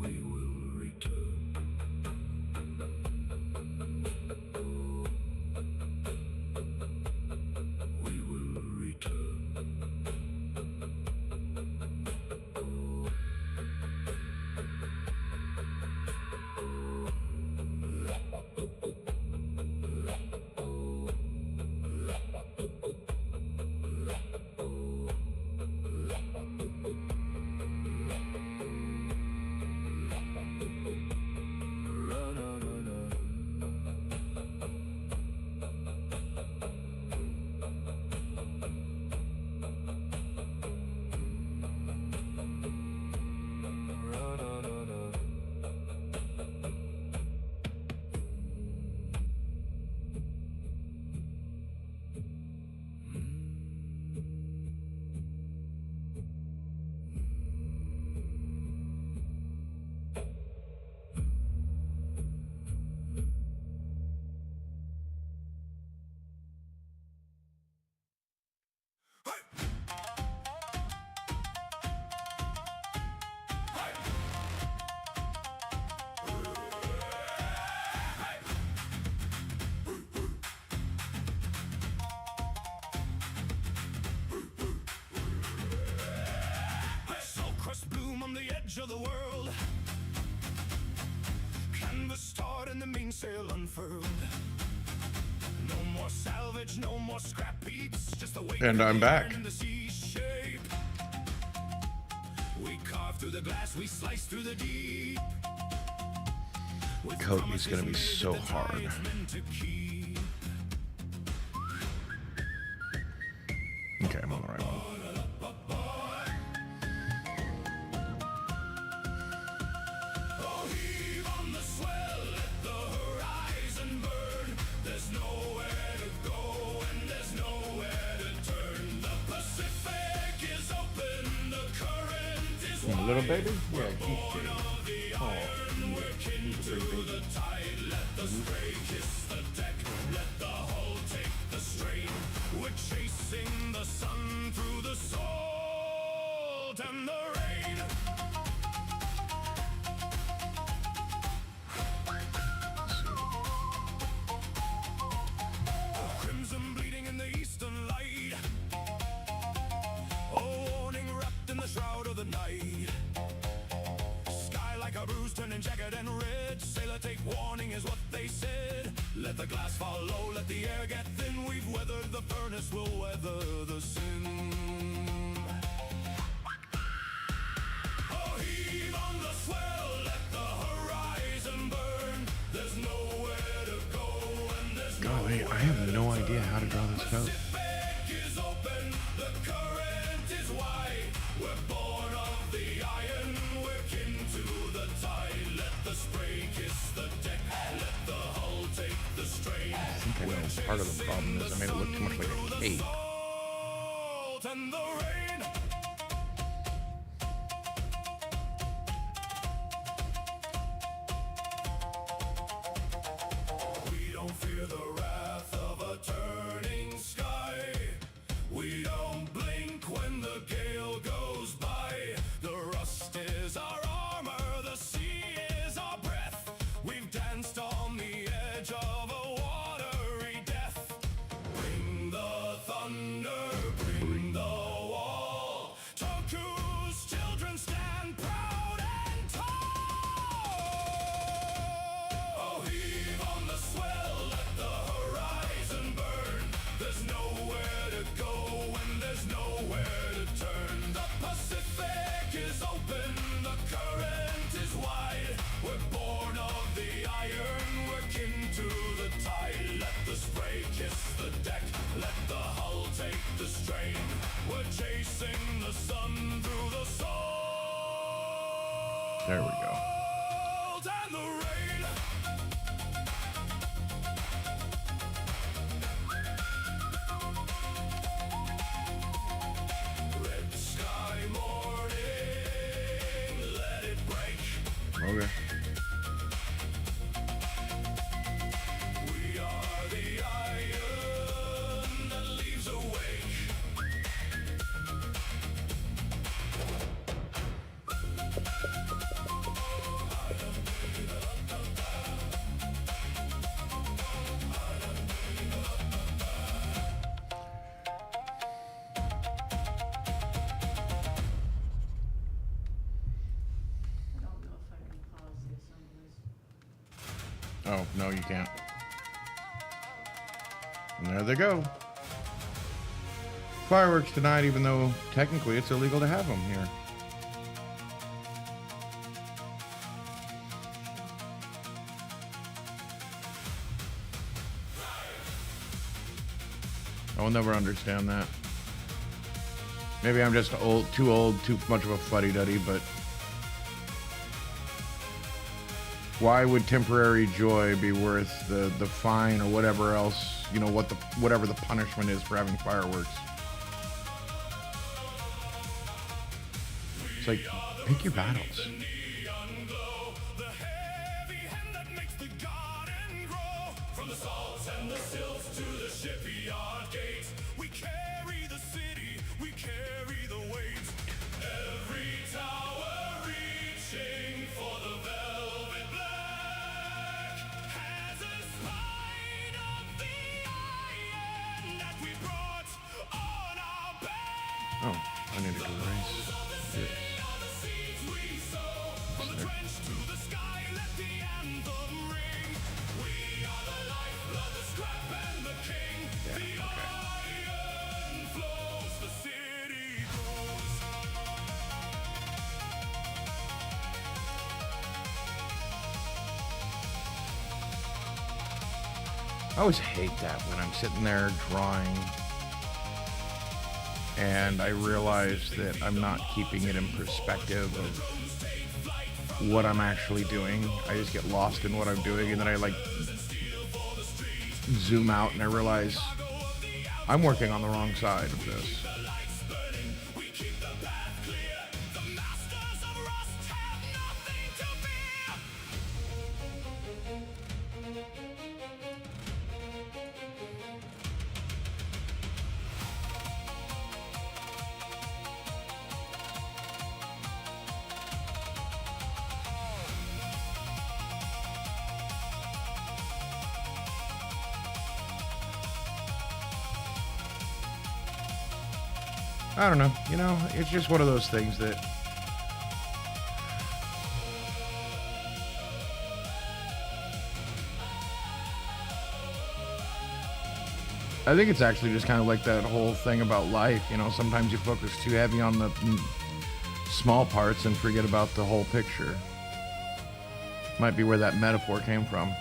We will return. We will return. Crust bloom on the edge of the world. Canvas starred and the mainsail unfurled. No more salvage, no more scrap beats. Just the weight And of I'm the back. iron in the sea shape. We carve through the glass, we slice through the deep. With Cody's gonna be promises so made that the hard. tide's meant to keep. Okay, I'm on the right one. Oh, heave on the swell, let the horizon burn. There's nowhere to go and there's nowhere to turn. The Pacific is open, the current is wide. Little baby? Yeah, Born of the iron, we're kin to the tide. Let the spray kiss the deck, let the hull take the strain. We're chasing the sun through the salt and the rain. Crimson bleeding in the eastern light. Oh, warning wrapped in the shroud of the night. Sky like a bruise turning jagged and red. Sailor take warning is what they said. Let the glass fall low, let the air get thin. We've weathered the furnace, we'll weather the sin. Oh, heave on the swell, let the horizon burn. There's nowhere to go and there's Golly, I have no idea how to draw this coat. Pacific is open, the current is wide. We're born of the iron, we're kin to the tide. Let the spray kiss the deck, let the hull take the strain. I think I know part of the problem is I made it look too much like a cape. salt and the rain. We don't fear the wrath of a turning sky. We don't blink when the gale goes by. The rust is our armor, the sea is our breath. We've danced on the edge of a watery death. Bring the thunder, bring the wall. Toku's children stand proud and tall. Oh, heave on the swell, let the horizon burn. There's nowhere to go when there's nowhere to turn. The Pacific is open, the current is wide. We're born of the iron, we're kin to the tide. Let the spray kiss the deck, let the hull take the strain. We're chasing the sun through the salt There we go. and the rain. Red sky morning, let it break. Okay. We are the iron that leaves awake. I don't know if I can pause the assemblies. Oh, no, you can't. And there they go. Fireworks tonight, even though technically it's illegal to have them here. I will never understand that. Maybe I'm just too old, too much of a fuddy-duddy, but why would temporary joy be worth the fine or whatever else, you know, whatever the punishment is for having fireworks? It's like, pick your battles. Neon glow, the heavy hand that makes the garden grow. From the salts and the silts to the shipyard gates, we carry the city, we carry the weight. Every tower reaching for the velvet black has a spine of the iron that we brought on our back. Oh, I need to erase this. I always hate that when I'm sitting there drawing and I realize that I'm not keeping it in perspective of what I'm actually doing. I just get lost in what I'm doing, and then I like zoom out and I realize I'm working on the wrong side of this. I don't know, you know, it's just one of those things that I think it's actually just kind of like that whole thing about life, you know, sometimes you focus too heavy on the small parts and forget about the whole picture. Might be where that metaphor came from.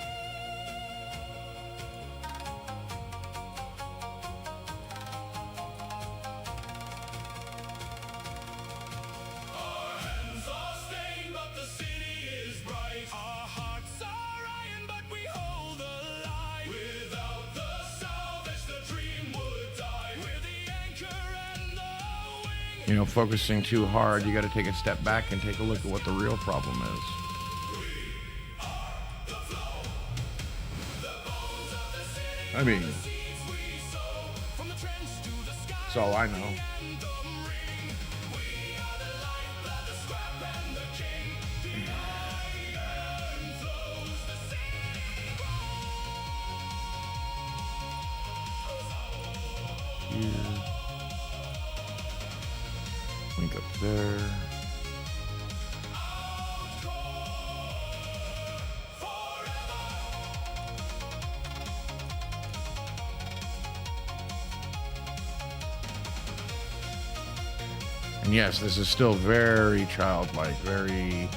Without the salvage, the dream would die. We're the anchor and the You know, focusing too hard, you got to take a step back and take a look at what the real problem is. I mean, that's all I know. Here. Link up there. And yes, this is still very childlike, very...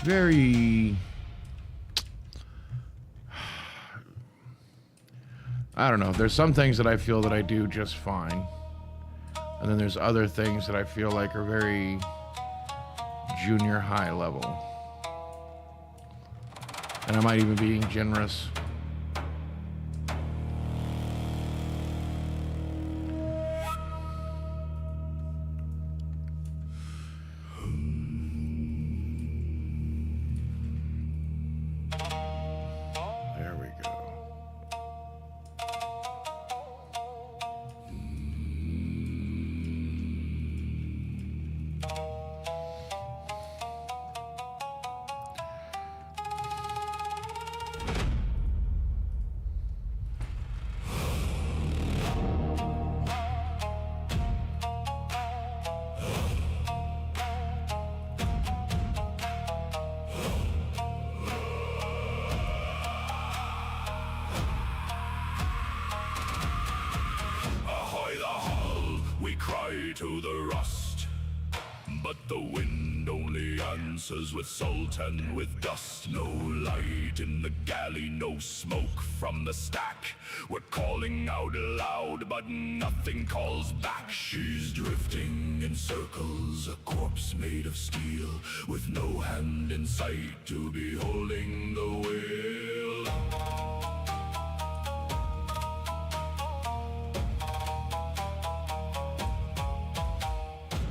very... I don't know. There's some things that I feel that I do just fine. And then there's other things that I feel like are very junior high level. And I might even be being generous. There we go. Ahoy the hull, we cry to the rust. But the wind only answers with salt and with dust. No light in the galley, no smoke from the stack. We're calling out loud, but nothing calls back. She's drifting in circles, a corpse made of steel, with no hand in sight to be holding the wheel.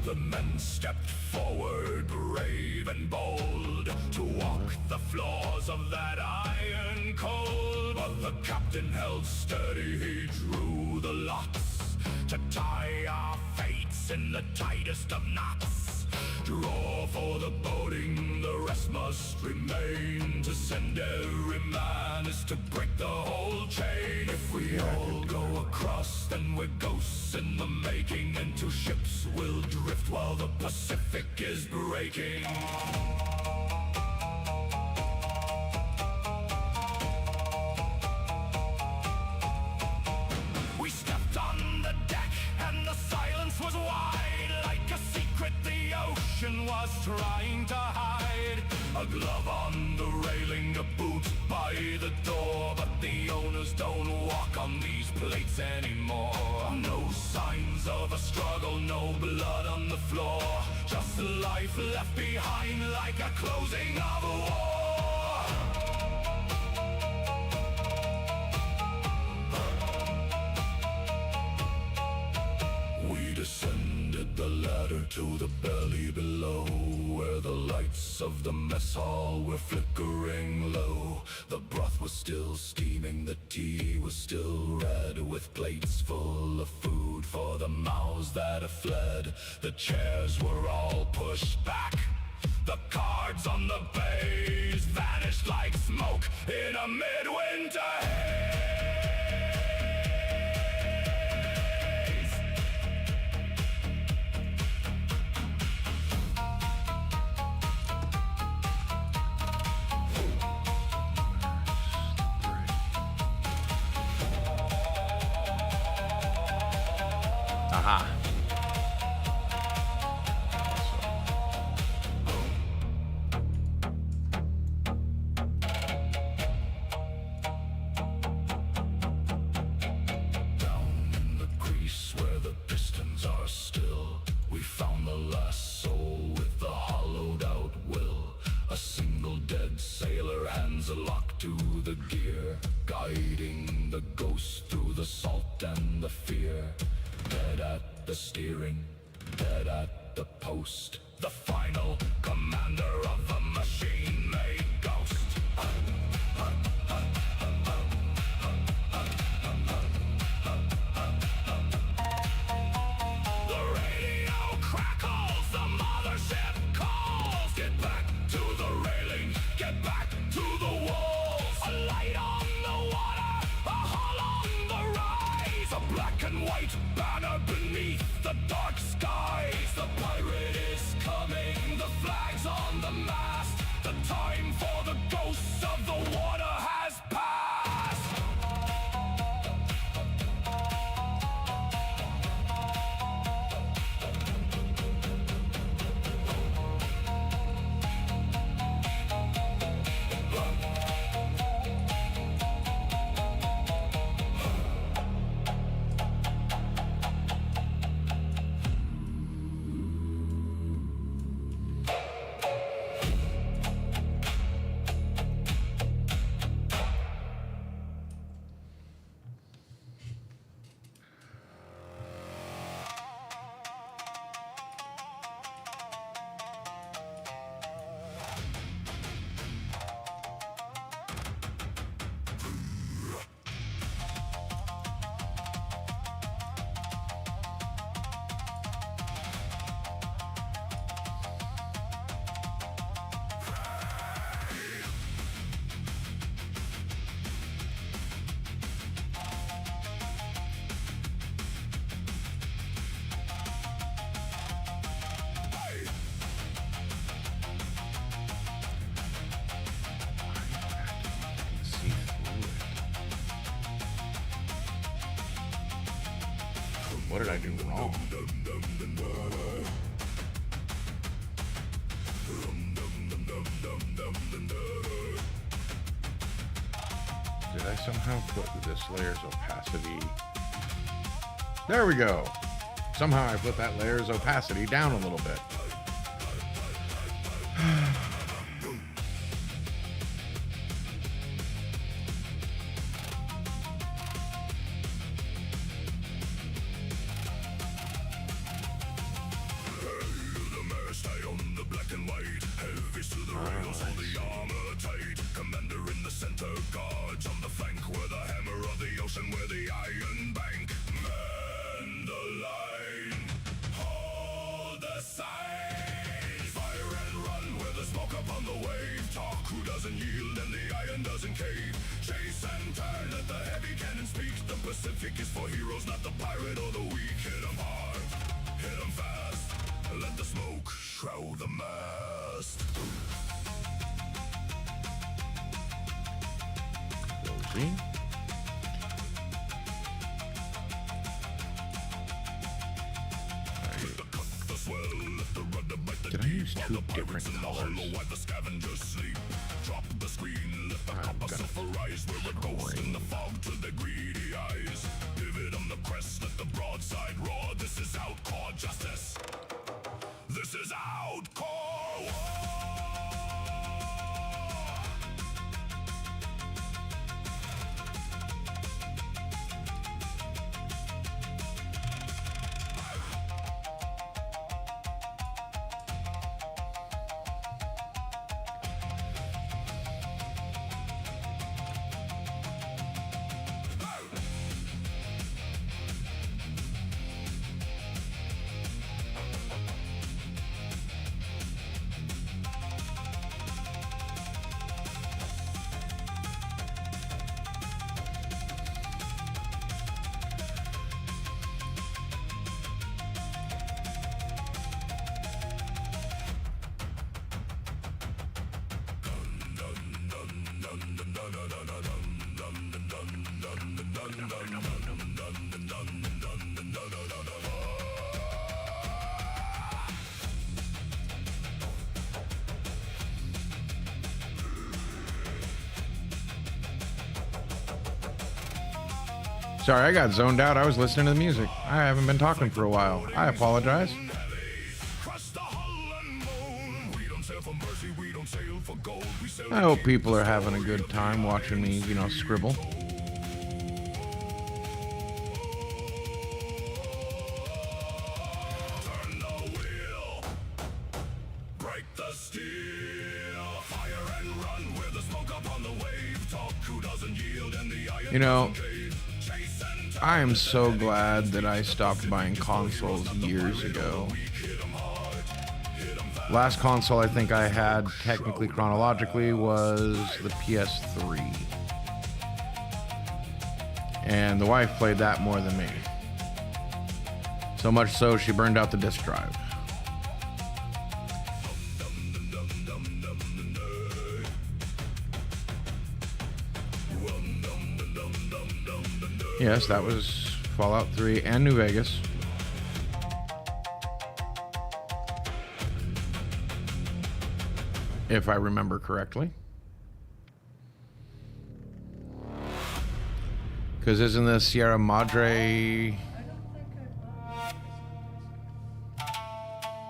The men stepped forward, brave and bold, to walk the floors of that iron cold. But the captain held steady, he drew the lots, to tie our fates in the tightest of knots. Draw for the boating, the rest must remain. To send every man is to break the whole chain. If we all go across, then we're ghosts in the making, and two ships will drift while the Pacific is breaking. We stepped on the deck and the silence was wide, like a secret the ocean was trying to hide. A glove on the railing, a boot by the door, but the owners don't walk on these plates anymore. No signs of a struggle, no blood on the floor, just life left behind like a closing of a war. We descended the ladder to the belly below, where the lights of the mess hall were flickering low. The broth was still steaming, the tea was still red, with plates full of food for the mouths that have fled. The chairs were all pushed back, the cards on the bays vanished like smoke in a midwinter haze. Aha. Down in the crease where the pistons are still, we found the last soul with the hollowed out will. Hands locked to the gear, guiding the ghost through the salt and the fear. Dead at the steering, dead at the post. The final commander of the machine-made ghost. The radio crackles, the mothership calls. Get back to the railing, get back to the walls. A light on the water, a hull on the rise. A black and white banner beneath the dark skies. The pirate is coming, the flag's on the mast. The time for the ghosts of the water has passed. See through it. What did I do wrong? Did I somehow put this layer's opacity? There we go. Somehow I put that layer's opacity down a little bit. Stay on the black and white, heavies to the rails, all the armor tight. Commander in the center, guards on the flank. We're the hammer of the ocean, we're the iron bank. Man the line, hold the sign. Fire and run with the smoke upon the wave. Talk who doesn't yield and the iron doesn't cave. Chase and turn, let the heavy cannon speak. The Pacific is for heroes, not the pirate or the weak. Hit 'em hard, hit 'em fast. Let the smoke shroud the mast. Closing. The swell, let the rudder bite the Did I use deep, two while the different pirates in the colors? hollow while the scavengers sleep. Drop the screen, let the I'm copper gonna sulfurize. We're a ghost in the fog to the greedy eyes. Pivot on the crest, let the broadside roar. This is outcore justice. This is outcore war. Sorry, I got zoned out. I was listening to the music. I haven't been talking for a while. I apologize. Crush the hull and moan. Freedom sail I hope people are having a good time watching me, scribble. Turn the wheel, break the steel, fire and run with the smoke up on the wave. Talk who doesn't yield and the iron chase and I am so glad that I stopped buying consoles years ago. Last console I think I had, technically chronologically, was the PS3. And the wife played that more than me. So much so she burned out the disc drive. Yes, that was Fallout 3 and New Vegas. If I remember correctly. Because isn't the Sierra Madre...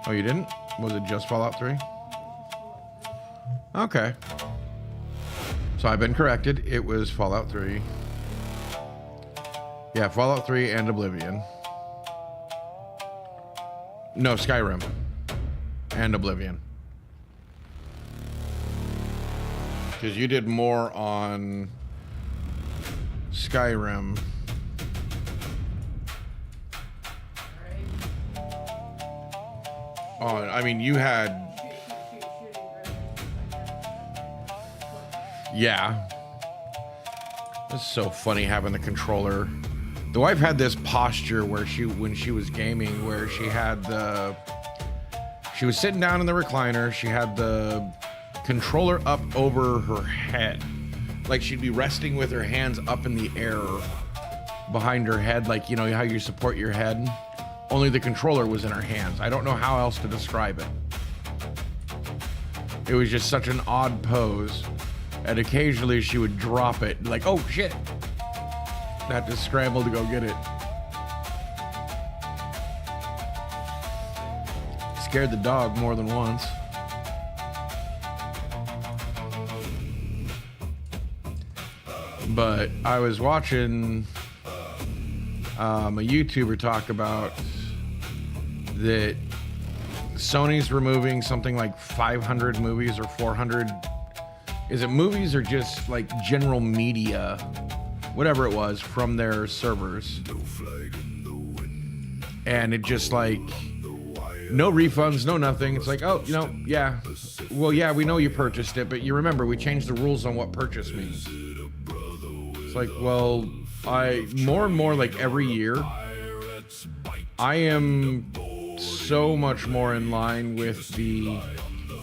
Oh, you didn't? Was it just Fallout 3? Okay. So I've been corrected. It was Fallout 3. Yeah, Fallout 3 and Oblivion. No, Skyrim. And Oblivion. Because you did more on Skyrim. Oh, I mean, you had... Yeah. It's so funny having the controller. The wife had this posture where when she was gaming, where she had the... She was sitting down in the recliner. She had the controller up over her head. Like she'd be resting with her hands up in the air behind her head. Like, you know how you support your head? Only the controller was in her hands. I don't know how else to describe it. It was just such an odd pose. And occasionally she would drop it. Like, oh shit. Had to scramble to go get it. Scared the dog more than once. But I was watching a YouTuber talk about that Sony's removing something like 500 movies or 400. Is it movies or just like general media, whatever it was, from their servers? And it just like, no refunds, no nothing. It's like, oh, yeah. Well, yeah, we know you purchased it, but you remember we changed the rules on what purchase means. It's like, well, more and more like every year, I am so much more in line with the,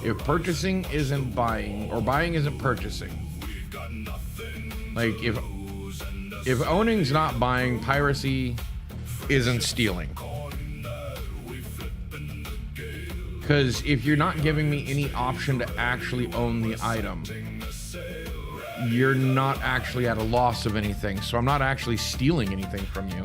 if purchasing isn't buying or buying isn't purchasing, like if owning's not buying, piracy isn't stealing. Because if you're not giving me any option to actually own the item, you're not actually at a loss of anything. So I'm not actually stealing anything from you.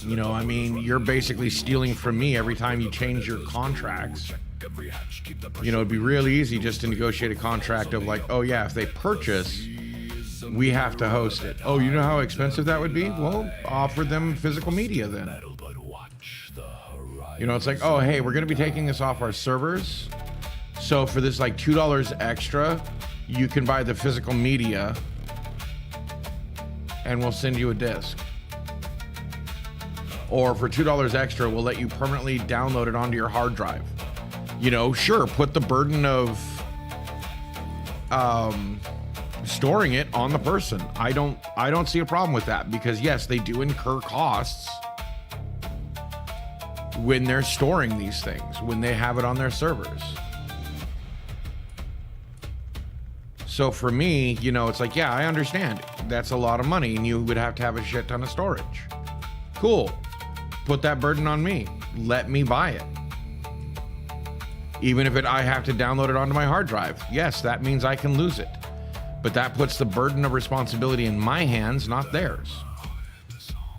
You know, I mean, you're basically stealing from me every time you change your contracts. You know, it'd be really easy just to negotiate a contract of like, oh yeah, if they purchase, we have to host it. Oh, you know how expensive that would be? Well, offer them physical media then. You know, it's like, oh, hey, we're going to be taking this off our servers. So for this like $2 extra, you can buy the physical media and we'll send you a disc. Or for $2 extra, we'll let you permanently download it onto your hard drive. You know, sure, put the burden of storing it on the person. I don't see a problem with that, because yes, they do incur costs when they're storing these things, when they have it on their servers. So for me, you know, it's like, yeah, I understand. That's a lot of money and you would have to have a shit ton of storage. Cool. Put that burden on me. Let me buy it. Even if I have to download it onto my hard drive. Yes, that means I can lose it. But that puts the burden of responsibility in my hands, not theirs.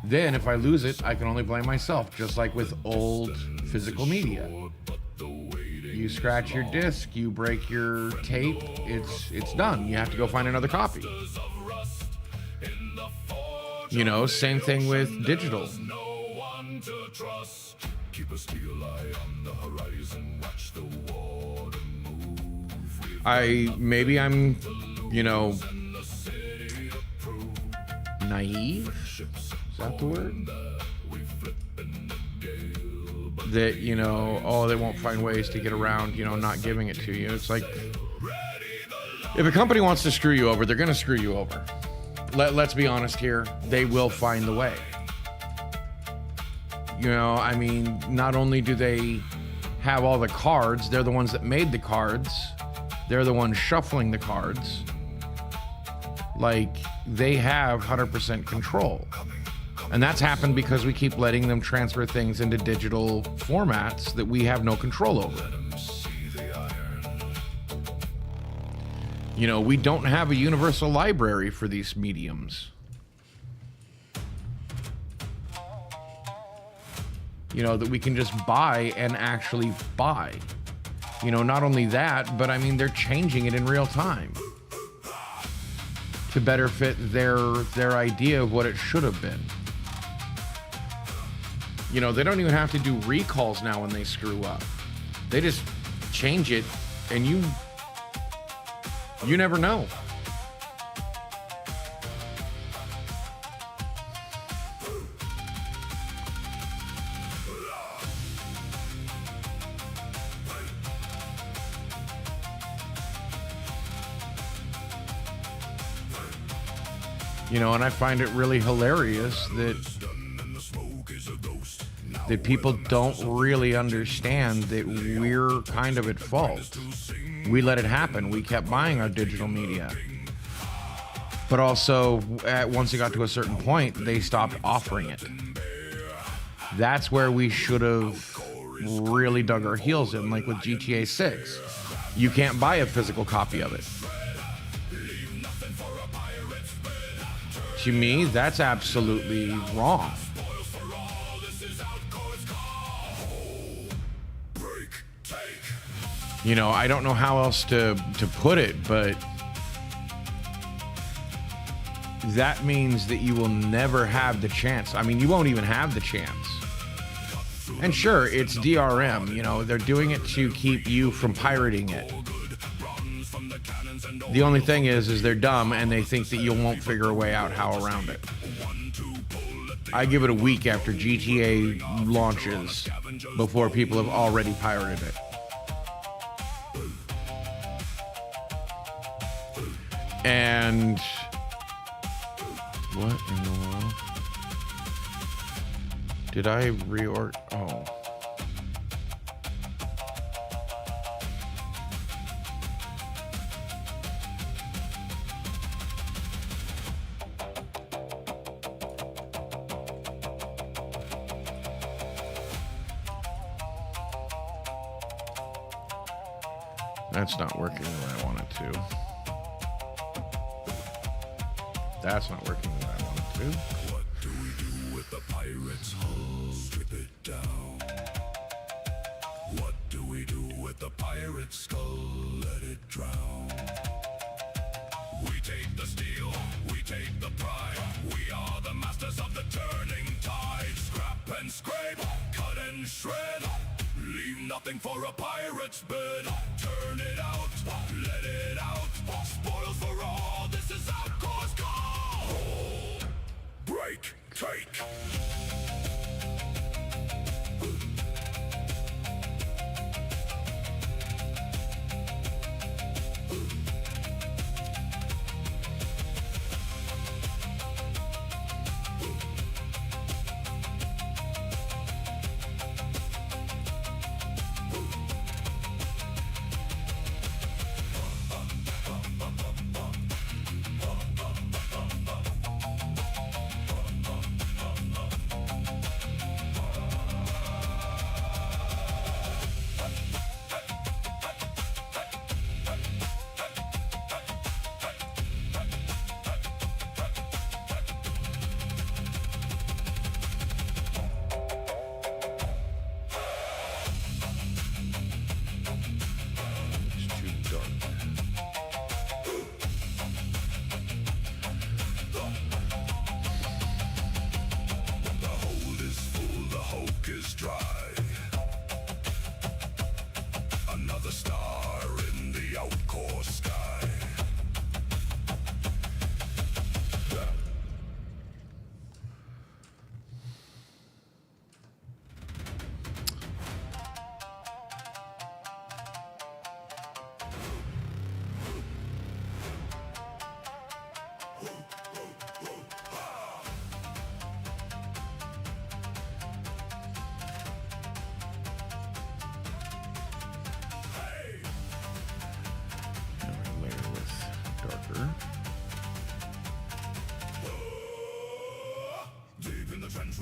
Then if I lose it, I can only blame myself, just like with old physical media. You scratch your disc, you break your tape, it's done. You have to go find another copy. You know, same thing with digital. No one to trust. Keep a steel eye on the horizon. Watch the water move. Maybe I'm, you know, naive. Is that the word? That, you know, oh, they won't find ways to get around, you know, not giving it to you. It's like, if a company wants to screw you over, they're going to screw you over. Let's be honest here. They will find the way. You know, I mean, not only do they have all the cards, they're the ones that made the cards. They're the ones shuffling the cards. Like, they have 100% control. And that's happened because we keep letting them transfer things into digital formats that we have no control over. You know, we don't have a universal library for these mediums. You know, that we can just buy and actually buy. You know, not only that, but I mean, they're changing it in real time to better fit their idea of what it should have been. You know, they don't even have to do recalls now when they screw up. They just change it, and you never know. You know, and I find it really hilarious that people don't really understand that we're kind of at fault. We let it happen. We kept buying our digital media. But also, once it got to a certain point, they stopped offering it. That's where we should have really dug our heels in, like with GTA 6. You can't buy a physical copy of it. To me, that's absolutely wrong. You know, I don't know how else to put it, but that means that you will never have the chance. I mean, you won't even have the chance. And sure, it's DRM, you know, they're doing it to keep you from pirating it. The only thing is they're dumb and they think that you won't figure a way out how around it. I give it a week after GTA launches before people have already pirated it. And what in the world? Did I reorder? Oh. That's not working the way I want it to. That's not working the way I want it to. What do we do with the pirate's hull? Strip it down. What do we do with the pirate's skull? Let it drown. We take the steel, we take the pride. We are the masters of the turning tide. Scrap and scrape, cut and shred. Leave nothing for a pirate's bed. Turn it out, let it out. Spoils for all, this is our course call. Break, take.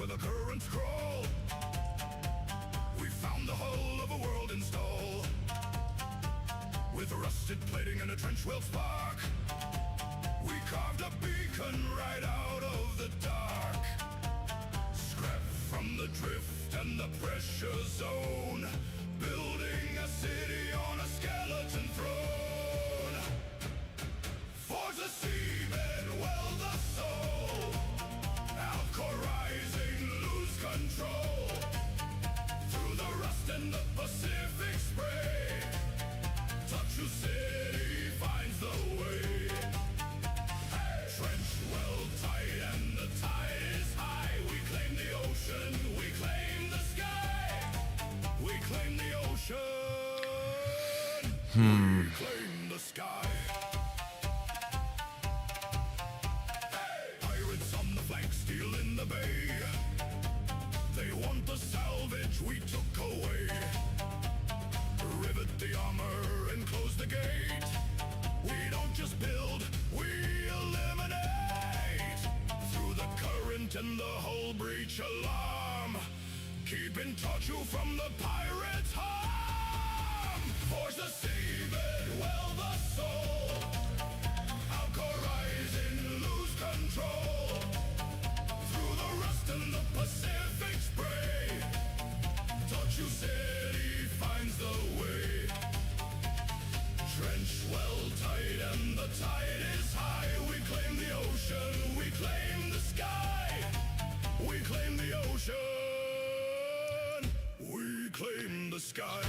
the current scroll. We found the hull of a world install, with rusted plating and a trench well spark. We carved a beacon right out of the dark. Scrap from the drift and the pressure zone, building a city on a skeleton throne. Forge the seabed, weld the soul. Alcor rising, lose control. Through the rust and the Pacific spray, Tachu City finds the way. Trench well tight and the tide is high. We claim the ocean, we claim the sky. We claim the ocean, we claim the sky. Pirates on the flank, steel in the bay. They want the salvage we took away. Rivet the armor and close the gate. We don't just build, we eliminate. Through the current and the hull breach alarm, keep in touch you from the pirates' harm. Forge the seabed, well the soul. Alcor rising, lose control. Through the rust and the Pacific spray, Tachu City finds the way. Trench well tight and the tide is high. We claim the ocean, we claim the sky. We claim the ocean, we claim the sky.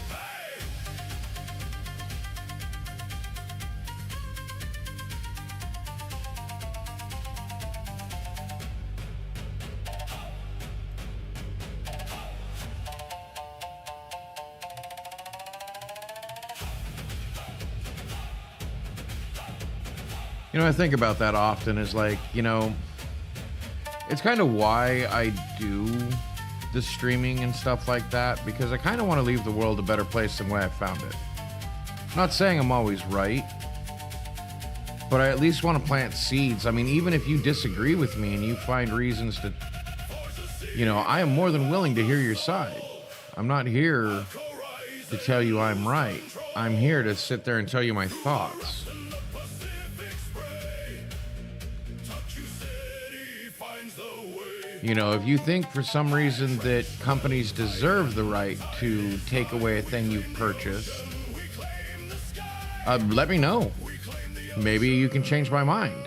Hey! You know, I think about that often is like, you know, it's kind of why I do the streaming and stuff like that, because I kind of want to leave the world a better place than the way I found it. I'm not saying I'm always right, but I at least want to plant seeds. I mean, even if you disagree with me and you find reasons to, you know, I am more than willing to hear your side. I'm not here to tell you I'm right. I'm here to sit there and tell you my thoughts. You know, if you think for some reason that companies deserve the right to take away a thing you've purchased, let me know. Maybe you can change my mind.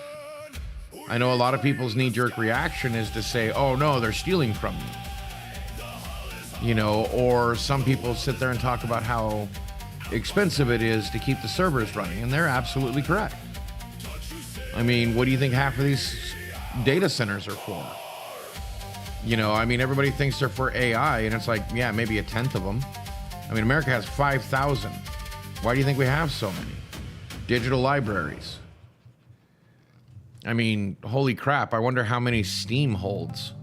I know a lot of people's knee-jerk reaction is to say, oh no, they're stealing from me. You know, or some people sit there and talk about how expensive it is to keep the servers running, and they're absolutely correct. I mean, what do you think half of these data centers are for? You know, I mean, everybody thinks they're for AI, and it's like, yeah, maybe a tenth of them. I mean, America has 5,000. Why do you think we have so many? Digital libraries. I mean, holy crap, I wonder how many Steam holds.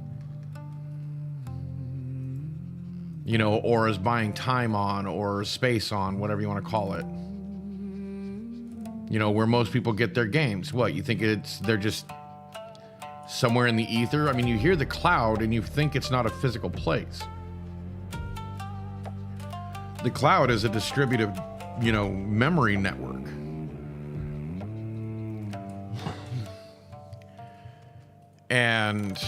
You know, or is buying time on, or space on, whatever you want to call it. You know, where most people get their games. What, you think they're just somewhere in the ether? I mean, you hear the cloud and you think it's not a physical place. The cloud is a distributed, you know, memory network. And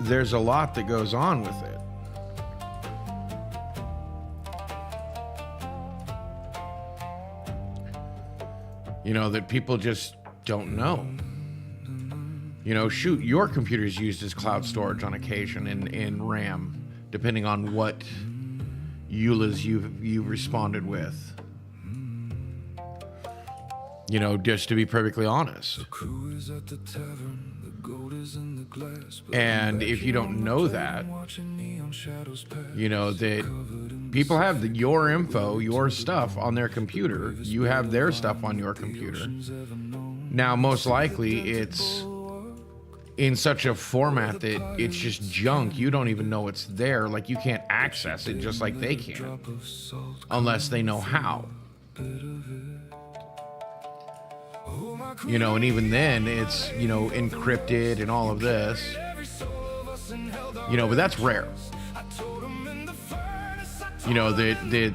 there's a lot that goes on with it. You know, that people just don't know. You know, shoot, your computer's used as cloud storage on occasion in RAM, depending on what EULAs you've responded with. You know, just to be perfectly honest. And if you don't know that, you know, that people have your info, your stuff on their computer. You have their stuff on your computer. Now, most likely it's in such a format that it's just junk. You don't even know it's there. Like, you can't access it just like they can, unless they know how. You know, and even then it's, you know, encrypted and all of this. You know, but that's rare. You know, that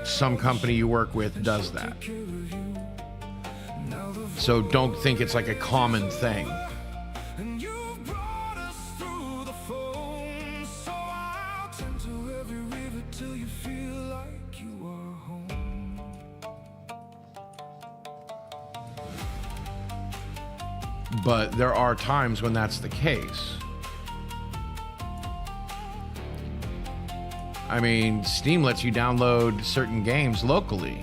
some company you work with does that. So don't think it's like a common thing. And you've brought us through the phone, so I'll tend to every river till you feel like you are home. But there are times when that's the case. I mean, Steam lets you download certain games locally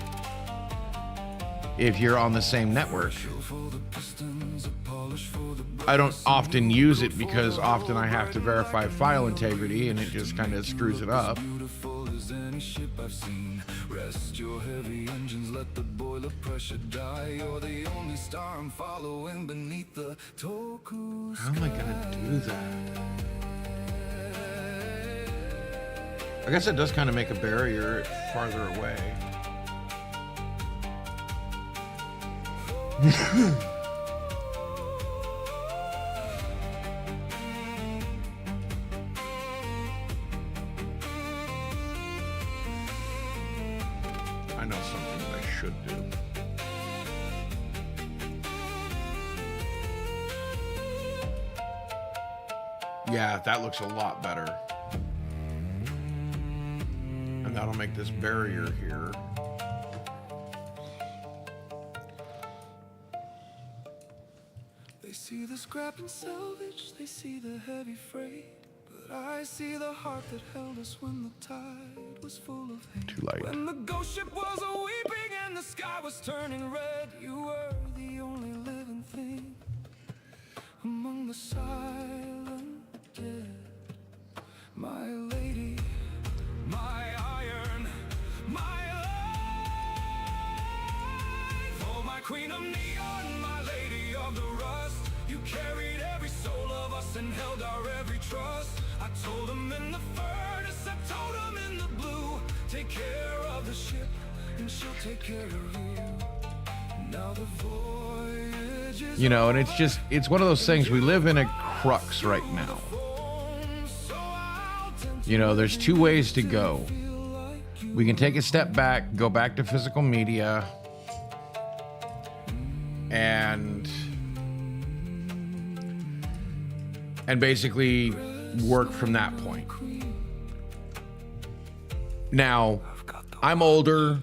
if you're on the same network. I don't often use it because often I have to verify file integrity and it just kind of screws it up. Beautiful as any ship I've seen. Rest your heavy engines, let the boiler pressure die. You're the only star I'm following beneath the Toku How am I gonna do that? I guess it does kind of make a barrier farther away. I know something that I should do. Yeah, that looks a lot better. And that'll make this barrier here. They see the scrap and salvage, they see the heavy freight. But I see the heart that held us when the tide was full of hate. Too light. When the ghost ship was weeping and the sky was turning red, you were the only living thing among the silent dead. My lady, my iron, my life. Oh, my queen of neon, my lady of the rust. You carried every soul of us and held our every trust. I told them in the furnace, I told them in the blue. Take care of the ship and she'll take care of you. Now the voyage is You know, and it's just, it's one of those things. We live in a crux right now. You know, there's two ways to go. We can take a step back, go back to physical media, and basically work from that point. Now, I'm older.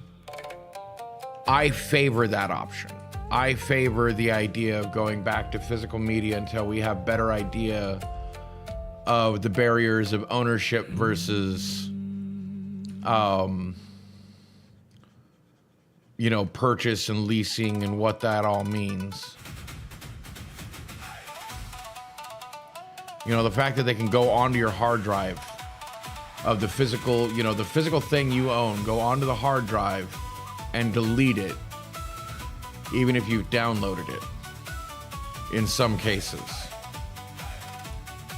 I favor that option. I favor the idea of going back to physical media until we have better idea of the barriers of ownership versus, you know, purchase and leasing and what that all means. You know, the fact that they can go onto your hard drive of the physical, you know, the physical thing you own, go onto the hard drive and delete it, even if you've downloaded it, in some cases.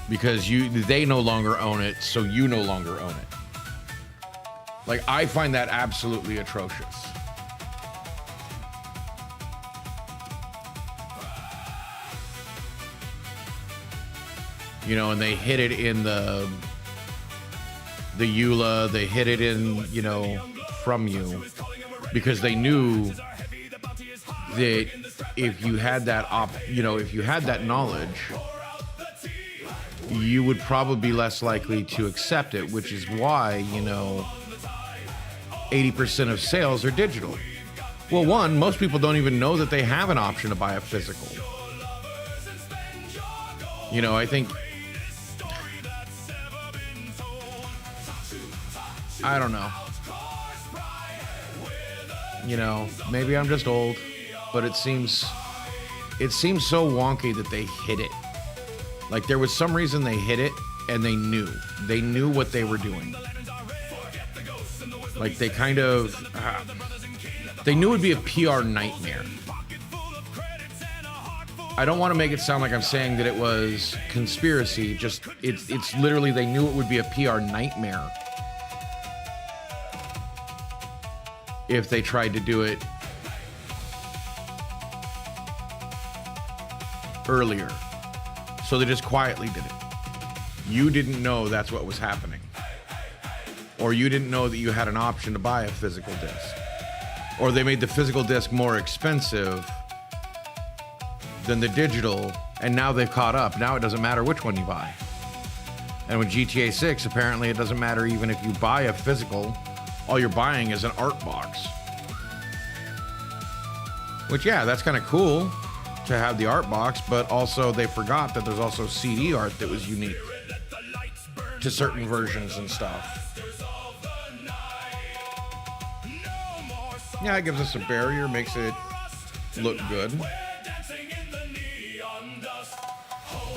Because they no longer own it, so you no longer own it. Like, I find that absolutely atrocious. You know, and they hid it in the EULA, they hid it in, you know, from you, because they knew that if you had that if you had that knowledge, you would probably be less likely to accept it, which is why, you know, 80% of sales are digital. Well, one, most people don't even know that they have an option to buy a physical. You know, I think, I don't know. You know, maybe I'm just old, but it seems so wonky that they hid it. Like, there was some reason they hid it, and they knew what they were doing. Like, they kind of, they knew it'd be a PR nightmare. I don't want to make it sound like I'm saying that it was conspiracy. Just it's literally they knew it would be a PR nightmare if they tried to do it earlier. So they just quietly did it. You didn't know that's what was happening. Or you didn't know that you had an option to buy a physical disc. Or they made the physical disc more expensive than the digital, and now they've caught up. Now it doesn't matter which one you buy. And with GTA 6, apparently it doesn't matter even if you buy a physical, all you're buying is an art box. Which, yeah, that's kind of cool to have the art box, but also they forgot that there's also CD art that was unique to certain versions and stuff. Yeah, it gives us a barrier, makes it look good.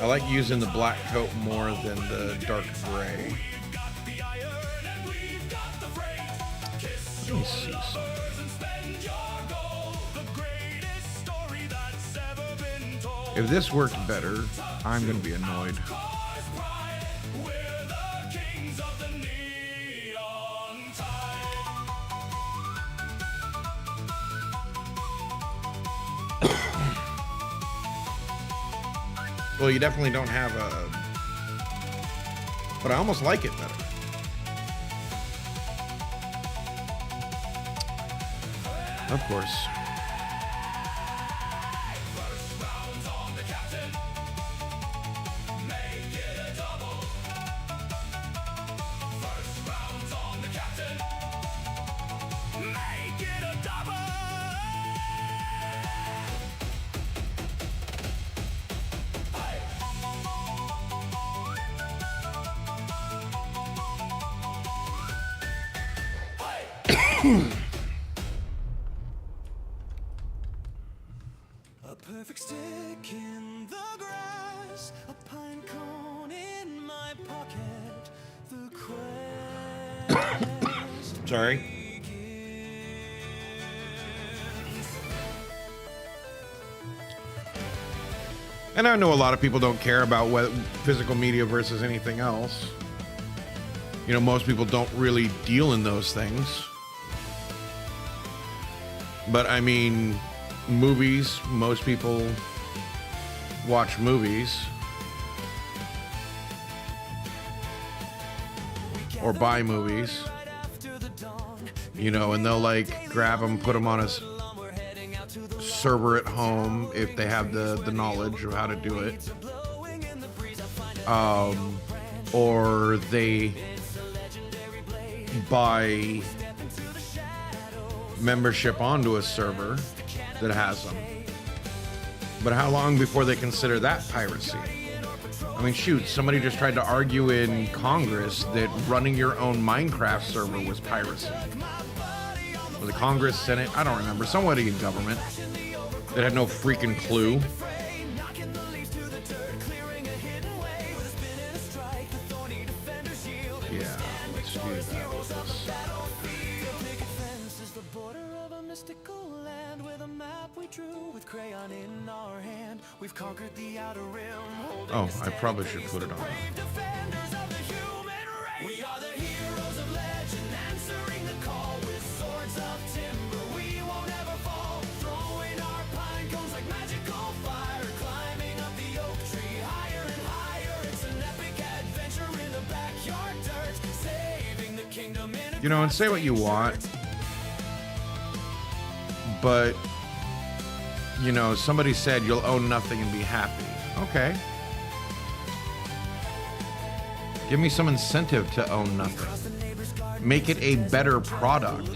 I like using the black coat more than the dark gray. Let me see something. If this worked better, I'm going to be annoyed. Well, you definitely don't have a... But I almost like it better. Of course. A perfect stick in the grass, a pine cone in my pocket. The quest Sorry. And I know a lot of people don't care about what physical media versus anything else. You know, most people don't really deal in those things. But I mean, movies, most people watch movies or buy movies, you know, and they'll like grab them, put them on a server at home if they have the knowledge of how to do it, or they buy membership onto a server that has them. But how long before they consider that piracy? I mean, shoot, somebody just tried to argue in Congress that running your own Minecraft server was piracy. Was it Congress, Senate? I don't remember. Somebody in government that had no freaking clue. Yeah, let's do that with this. Oh, I probably should put it on. We are the heroes of legend, answering the call with swords of timber. We won't ever fall, throwing our pine cones like magical fire, climbing up the oak tree higher and higher. It's an epic adventure in the backyard dirt, saving the kingdom in a... You know, and say what you want, but, you know, somebody said you'll own nothing and be happy. Okay. Give me some incentive to own nothing. Make it a better product.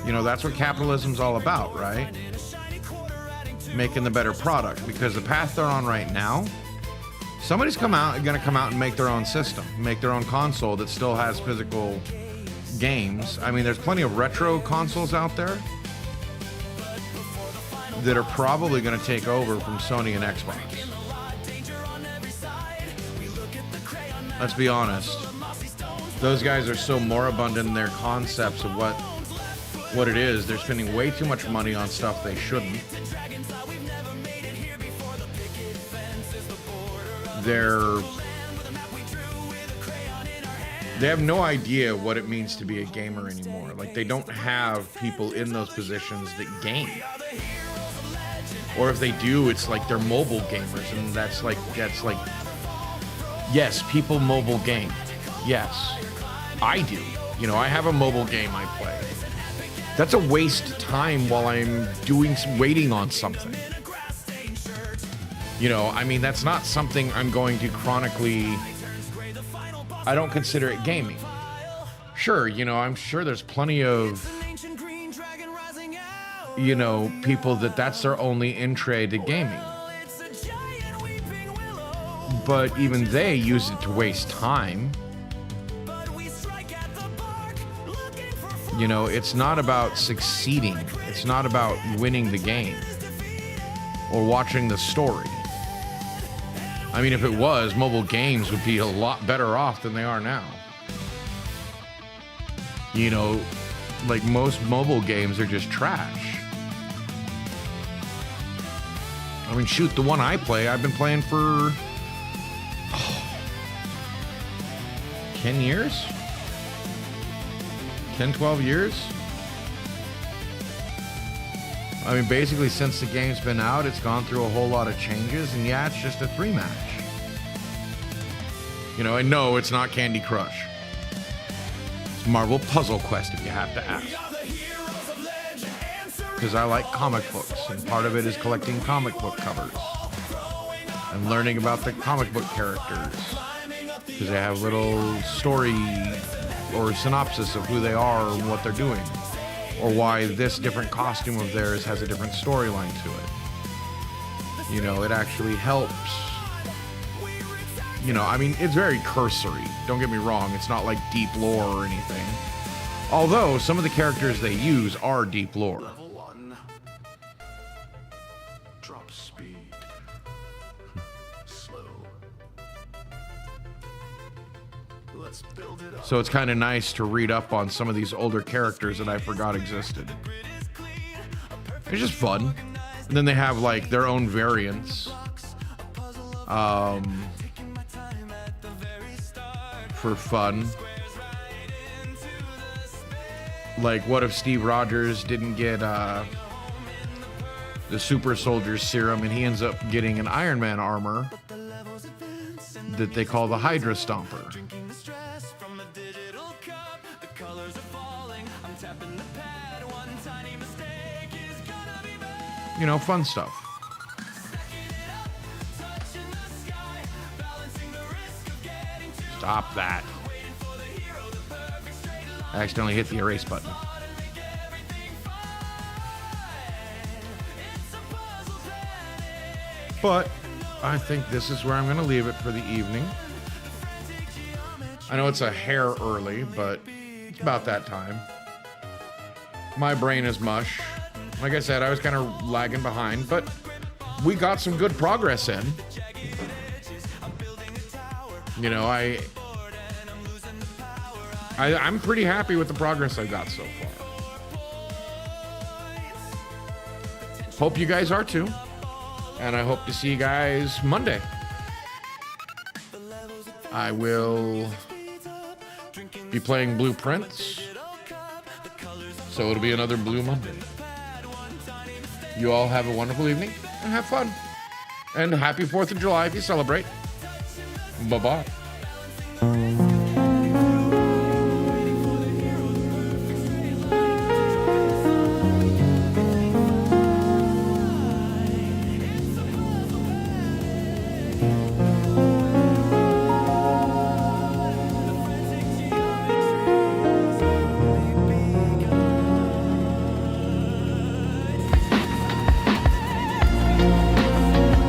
You know, that's what capitalism's all about, right? Making the better product. Because the path they're on right now, somebody's gonna come out and make their own system, make their own console that still has physical games. I mean, there's plenty of retro consoles out there that are probably going to take over from Sony and Xbox. Let's be honest. Those guys are so moribund in their concepts of what what it is. They're spending way too much money on stuff they shouldn't. They have no idea what it means to be a gamer anymore. Like, they don't have people in those positions that game. Or if they do, it's like they're mobile gamers, and that's like, yes, people mobile game. Yes, I do. You know, I have a mobile game I play. That's a waste of time while I'm waiting on something. You know, I mean, that's not something I'm going to chronically. I don't consider it gaming. Sure, you know, I'm sure there's plenty of, you know, people that's their only entree to gaming. But even they use it to waste time. You know, it's not about succeeding. It's not about winning the game or watching the story. I mean, if it was, mobile games would be a lot better off than they are now. You know, like most mobile games are just trash. I mean, shoot, the one I play, I've been playing for 10 years? 10, 12 years? I mean, basically, since the game's been out, it's gone through a whole lot of changes, and yeah, it's just a 3-match. You know, and no, it's not Candy Crush. It's Marvel Puzzle Quest, if you have to ask. Because I like comic books, and part of it is collecting comic book covers. And learning about the comic book characters. Because they have little story or synopsis of who they are and what they're doing. Or why this different costume of theirs has a different storyline to it. You know, it actually helps. You know, I mean, it's very cursory. Don't get me wrong. It's not like deep lore or anything. Although, some of the characters they use are deep lore. Level 1. Drop speed. Slow. Let's build it up. So it's kind of nice to read up on some of these older characters that I forgot existed. It's just fun. And then they have like their own variants. For fun. Like, what if Steve Rogers didn't get the super soldier serum and he ends up getting an Iron Man armor that they call the Hydra Stomper? You know, fun stuff. Stop that. I accidentally hit the erase button. But I think this is where I'm going to leave it for the evening. I know it's a hair early, but it's about that time. My brain is mush. Like I said, I was kind of lagging behind, but we got some good progress in. You know, I'm pretty happy with the progress I've got so far. Hope you guys are too. And I hope to see you guys Monday. I will be playing Blueprints. So it'll be another Blue Monday. You all have a wonderful evening and have fun. And happy 4th of July if you celebrate. Bye-bye.